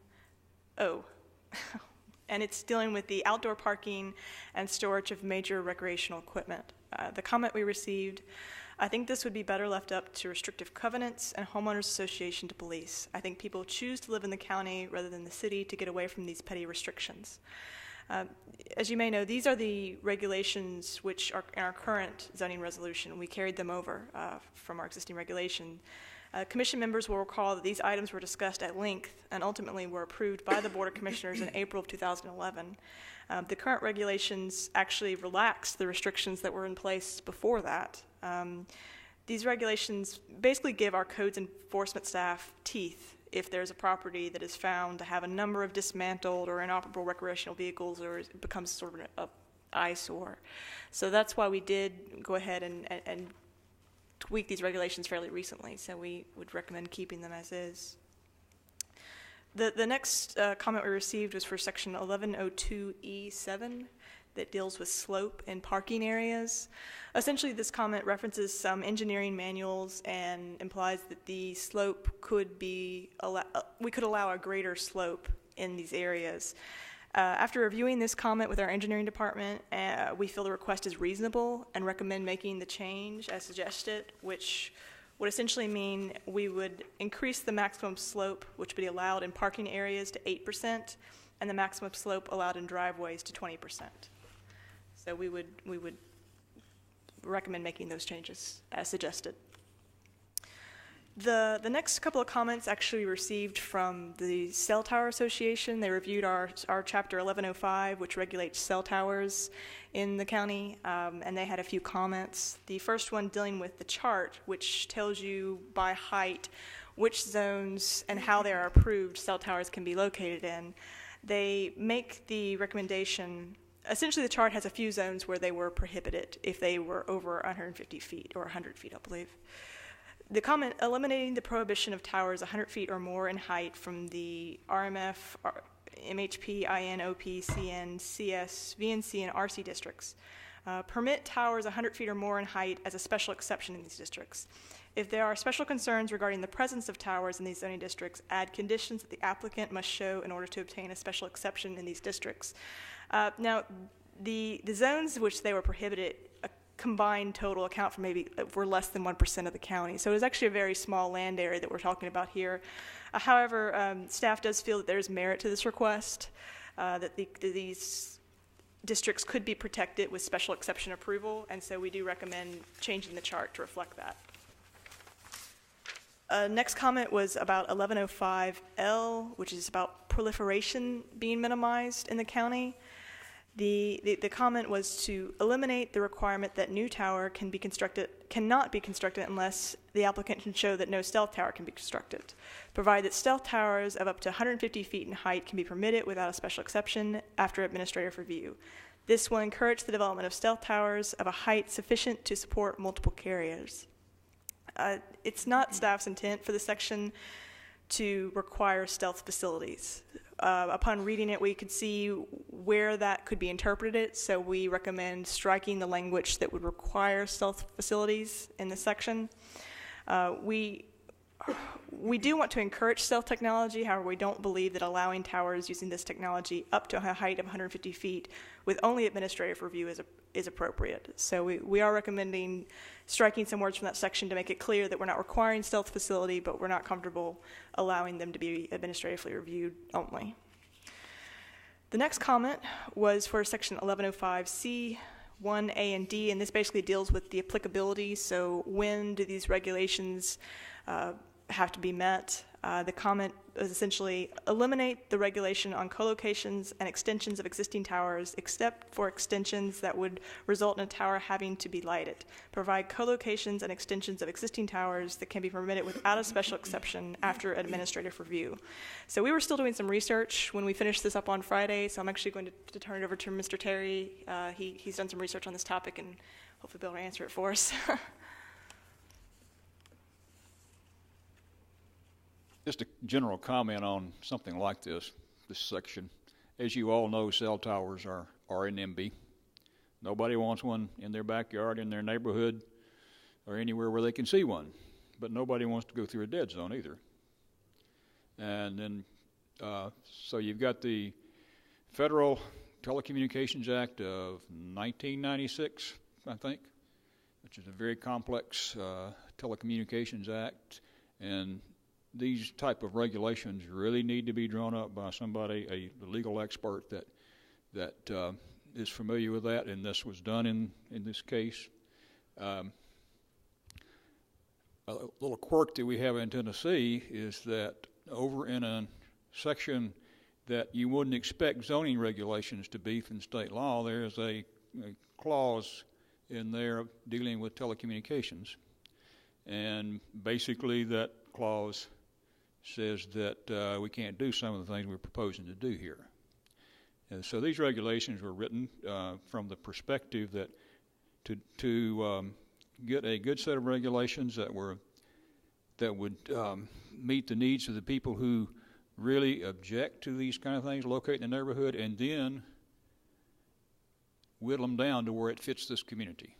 And it's dealing with the outdoor parking and storage of major recreational equipment. The comment we received, I think this would be better left up to restrictive covenants and homeowners association to police. I think people choose to live in the county rather than the city to get away from these petty restrictions. As you may know, these are the regulations which are in our current zoning resolution. We carried them over from our existing regulation. Commission members will recall that these items were discussed at length and ultimately were approved by the Board of Commissioners in April of 2011. The current regulations actually relaxed the restrictions that were in place before that. These regulations basically give our codes enforcement staff teeth if there's a property that is found to have a number of dismantled or inoperable recreational vehicles or it becomes sort of an eyesore. So that's why we did go ahead and tweak these regulations fairly recently, so we would recommend keeping them as is. The next comment we received was for section 1102E7 that deals with slope and parking areas. Essentially, this comment references some engineering manuals and implies that the slope could be, we could allow a greater slope in these areas. After reviewing this comment with our engineering department, we feel the request is reasonable and recommend making the change as suggested, which would essentially mean we would increase the maximum slope, which would be allowed in parking areas, to 8%, and the maximum slope allowed in driveways to 20%. So we would recommend making those changes as suggested. The next couple of comments actually received from the Cell Tower Association. They reviewed our Chapter 1105, which regulates cell towers in the county, and they had a few comments. The first one dealing with the chart, which tells you by height which zones and how they are approved cell towers can be located in. They make the recommendation, essentially the chart has a few zones where they were prohibited if they were over 150 feet or 100 feet, I believe. The comment eliminating the prohibition of towers 100 feet or more in height from the RMF, MHP, IN, OP, CN, CS, VNC, and RC districts. Permit towers 100 feet or more in height as a special exception in these districts. If there are special concerns regarding the presence of towers in these zoning districts, add conditions that the applicant must show in order to obtain a special exception in these districts. Now, the zones which they were prohibited, a combined total account for less than 1% of the county. So it is actually a very small land area that we're talking about here. However, staff does feel that there is merit to this request, that these districts could be protected with special exception approval, and so we do recommend changing the chart to reflect that. Next comment was about 1105L, which is about proliferation being minimized in the county. The comment was to eliminate the requirement that new tower cannot be constructed unless the applicant can show that no stealth tower can be constructed. Provide that stealth towers of up to 150 feet in height can be permitted without a special exception after administrative review. This will encourage the development of stealth towers of a height sufficient to support multiple carriers. It's not staff's intent for this section to require stealth facilities. Upon reading it, we could see where that could be interpreted, so we recommend striking the language that would require stealth facilities in this section. We do want to encourage stealth technology, however, we don't believe that allowing towers using this technology up to a height of 150 feet with only administrative review is appropriate. So we are recommending striking some words from that section to make it clear that we're not requiring stealth facility, but we're not comfortable allowing them to be administratively reviewed only. The next comment was for section 1105C, 1A and D, and this basically deals with the applicability. So when do these regulations have to be met? The comment is essentially eliminate the regulation on co-locations and extensions of existing towers except for extensions that would result in a tower having to be lighted. Provide co-locations and extensions of existing towers that can be permitted without a special exception after administrative review. So we were still doing some research when we finished this up on Friday, so I'm actually going to turn it over to Mr. Terry. He's done some research on this topic and hopefully be able to answer it for us. Just a general comment on something like this section. As you all know, cell towers are NIMBY. Nobody wants one in their backyard, in their neighborhood, or anywhere where they can see one. But nobody wants to go through a dead zone either. And then, so you've got the Federal Telecommunications Act of 1996, I think, which is a very complex telecommunications act. And these type of regulations really need to be drawn up by somebody, a legal expert that is familiar with that, and this was done in this case. A little quirk that we have in Tennessee is that over in a section that you wouldn't expect zoning regulations to be from state law, there's a clause in there dealing with telecommunications. And basically that clause says that we can't do some of the things we're proposing to do here. And so these regulations were written from the perspective that to get a good set of regulations that would meet the needs of the people who really object to these kind of things, locate in the neighborhood, and then whittle them down to where it fits this community.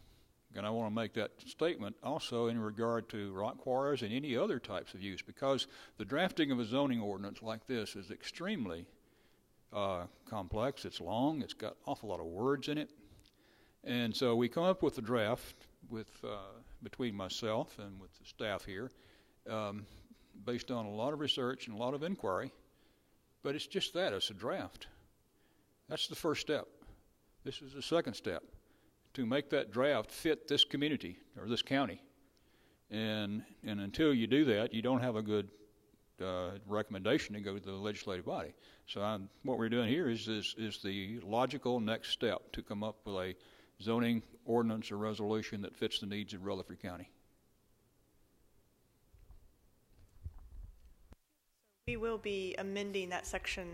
And I want to make that statement also in regard to rock quarries and any other types of use, because the drafting of a zoning ordinance like this is extremely complex. It's long. It's got an awful lot of words in it. And so we come up with a draft between myself and with the staff here based on a lot of research and a lot of inquiry. But it's just that. It's a draft. That's the first step. This is the second step, to make that draft fit this community or this county. And until you do that, you don't have a good recommendation to go to the legislative body. So what we're doing here is the logical next step to come up with a zoning ordinance or resolution that fits the needs of Rutherford County. We will be amending that section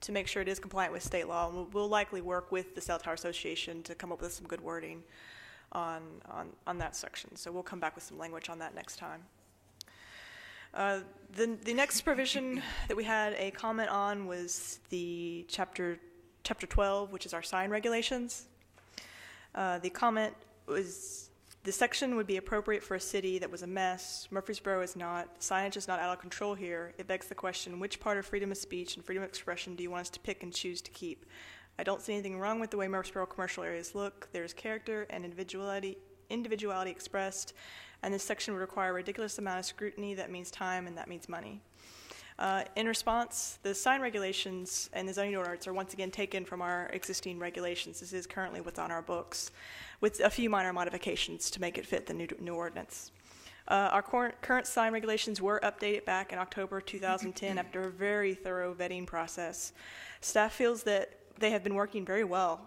to make sure it is compliant with state law, and we'll likely work with the Cell Tower Association to come up with some good wording on that section. So we'll come back with some language on that next time. The next provision that we had a comment on was the chapter 12, which is our sign regulations. The comment was, the section would be appropriate for a city that was a mess. Murfreesboro is not. Signage is not out of control here. It begs the question, which part of freedom of speech and freedom of expression do you want us to pick and choose to keep? I don't see anything wrong with the way Murfreesboro commercial areas look. There's character and individuality expressed, and this section would require a ridiculous amount of scrutiny. That means time, and that means money. In response, the sign regulations and the zoning ordinance are once again taken from our existing regulations. This is currently what's on our books, with a few minor modifications to make it fit the new ordinance. Our current sign regulations were updated back in October 2010 after a very thorough vetting process. Staff feels that they have been working very well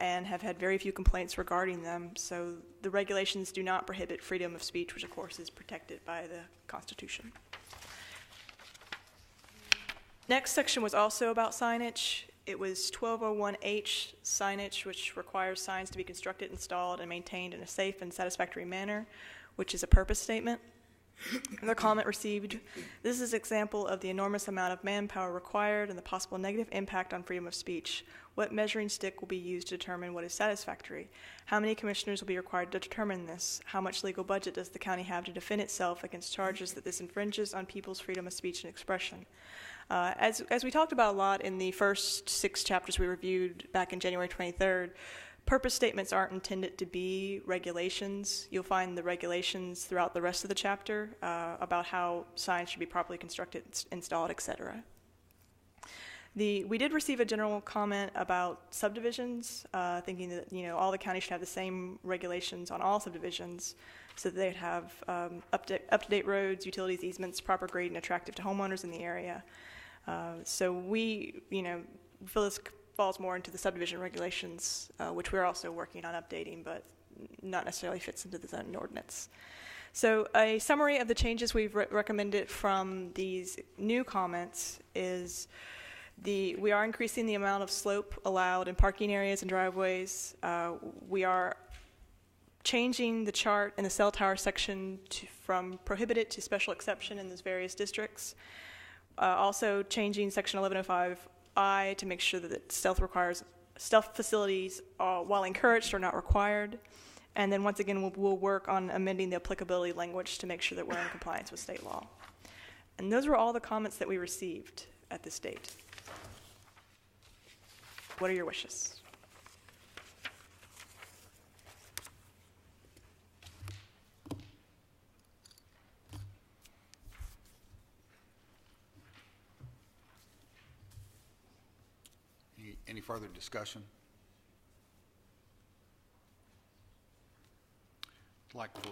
and have had very few complaints regarding them, so the regulations do not prohibit freedom of speech, which of course is protected by the Constitution. Next section was also about signage. It was 1201H signage, which requires signs to be constructed, installed, and maintained in a safe and satisfactory manner, which is a purpose statement. The comment received, this is an example of the enormous amount of manpower required and the possible negative impact on freedom of speech. What measuring stick will be used to determine what is satisfactory? How many commissioners will be required to determine this? How much legal budget does the county have to defend itself against charges that this infringes on people's freedom of speech and expression? As we talked about a lot in the first 6 chapters we reviewed back in January 23rd, purpose statements aren't intended to be regulations. You'll find the regulations throughout the rest of the chapter about how signs should be properly constructed, installed, etc. We did receive a general comment about subdivisions, thinking that all the counties should have the same regulations on all subdivisions, so that they'd have up-to-date roads, utilities, easements, proper grade, and attractive to homeowners in the area. So we, feel this falls more into the subdivision regulations, which we're also working on updating, but not necessarily fits into the zoning ordinance. So a summary of the changes we've recommended from these new comments is we are increasing the amount of slope allowed in parking areas and driveways. We are changing the chart in the cell tower section from prohibited to special exception in those various districts. Also changing section 1105I to make sure that stealth facilities, while encouraged, are not required. And then once again, we'll work on amending the applicability language to make sure that we're in compliance with state law. And those were all the comments that we received at this date. What are your wishes? Any further discussion? I'd like to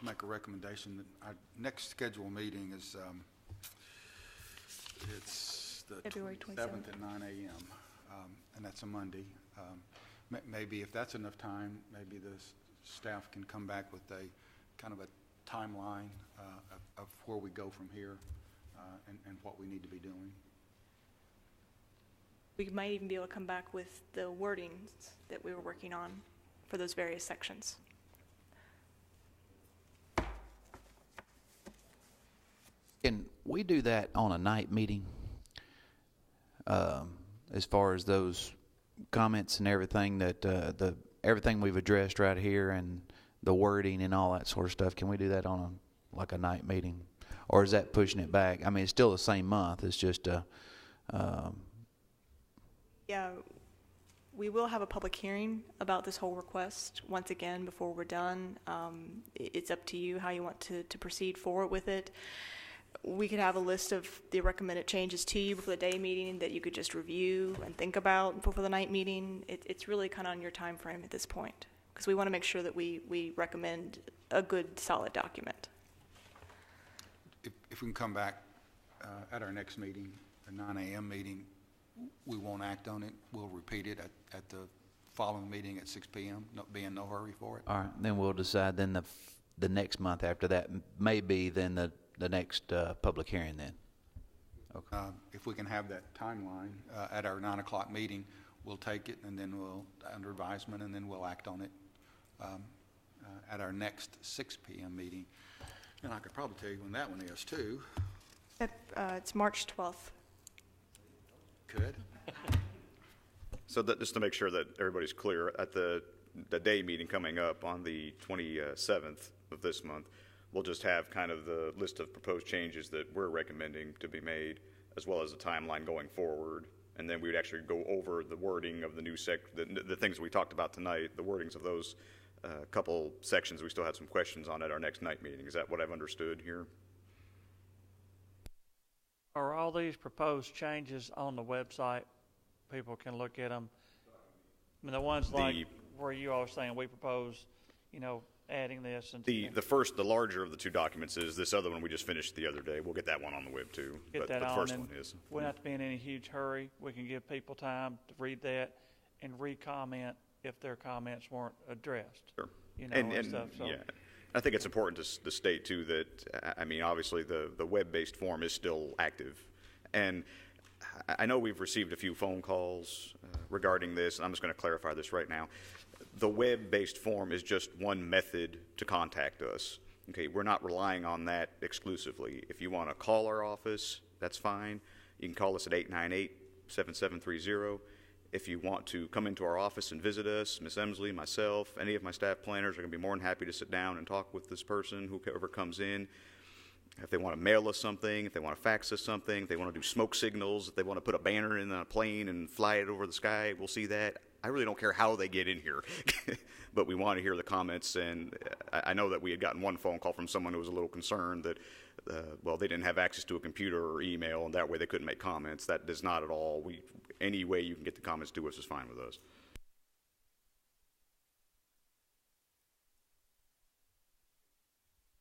make a recommendation that our next scheduled meeting is it's the February 27th at 9 a.m. And that's a Monday. Maybe if that's enough time, maybe the staff can come back with a kind of a timeline of where we go from here and what we need to be doing. We might even be able to come back with the wordings that we were working on for those various sections. Can we do that on a night meeting? As far as those comments and everything that everything we've addressed right here and the wording and all that sort of stuff, can we do that on like a night meeting, or is that pushing it back? I mean, it's still the same month. It's just Yeah, we will have a public hearing about this whole request once again before we're done. It's up to you how you want to proceed forward with it. We could have a list of the recommended changes to you before the day meeting that you could just review and think about before the night meeting. It's really kind of on your time frame at this point, because we want to make sure that we recommend a good, solid document. If we can come back at our next meeting, the 9 a.m. meeting, we won't act on it. We'll repeat it at the following meeting at 6 p.m., be in no hurry for it. all right. Then we'll decide. Then the next month after that may be then the next public hearing. Then, okay. If we can have that timeline at our 9 o'clock meeting, we'll take it and then we'll under advisement, and then we'll act on it at our next 6 p.m. meeting. And I could probably tell you when that one is, too. It's March 12th. Could. So that, just to make sure that everybody's clear, at the day meeting coming up on the 27th of this month, we'll just have kind of the list of proposed changes that we're recommending to be made, as well as the timeline going forward. And then we would actually go over the wording of the new the things we talked about tonight, the wordings of those couple sections we still had some questions on at our next night meeting. Is that what I've understood here? Are all these proposed changes on the website? People can look at them. I mean, the ones like where you all were saying we propose, you know, adding this and the larger of the two documents is this other one we just finished the other day. We'll get that one on the web too. Get but that the on, first and one is. we don't have to be in any huge hurry. We can give people time to read that and re-comment if their comments weren't addressed. Sure. You know, and stuff. So. Yeah, I think it's important to state too that I mean, obviously the web-based form is still active, and I know we've received a few phone calls regarding this, and I'm just going to clarify this right now. The web-based form is just one method to contact us. Okay, we're not relying on that exclusively. If you want to call our office, that's fine. You can call us at 898-7730. If you want to come into our office and visit us, Ms. Emsley, myself, any of my staff planners are going to be more than happy to sit down and talk with this person, whoever comes in. If they want to mail us something, if they want to fax us something, if they want to do smoke signals, if they want to put a banner in a plane and fly it over the sky, we'll see that. I really don't care how they get in here, but we want to hear the comments. And I know that we had gotten one phone call from someone who was a little concerned that, well, they didn't have access to a computer or email, and that way they couldn't make comments. That does not at all. Any way you can get the comments to us is fine with us.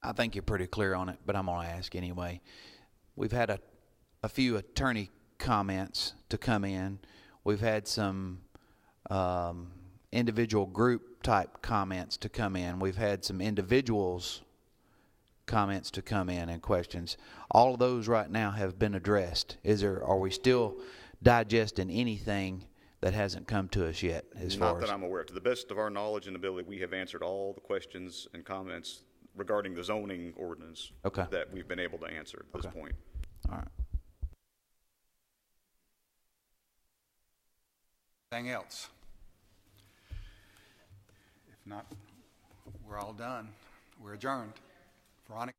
I think you're pretty clear on it, but I'm going to ask anyway. We've had a few attorney comments to come in. We've had some individual group type comments to come in. We've had some individuals comments to come in and questions. All of those right now have been addressed. Are we still digesting anything that hasn't come to us yet? Not that I'm aware of. To the best of our knowledge and ability, we have answered all the questions and comments regarding the zoning ordinance that we've been able to answer at this point. All right. Anything else? If not, we're all done. We're adjourned. Veronica?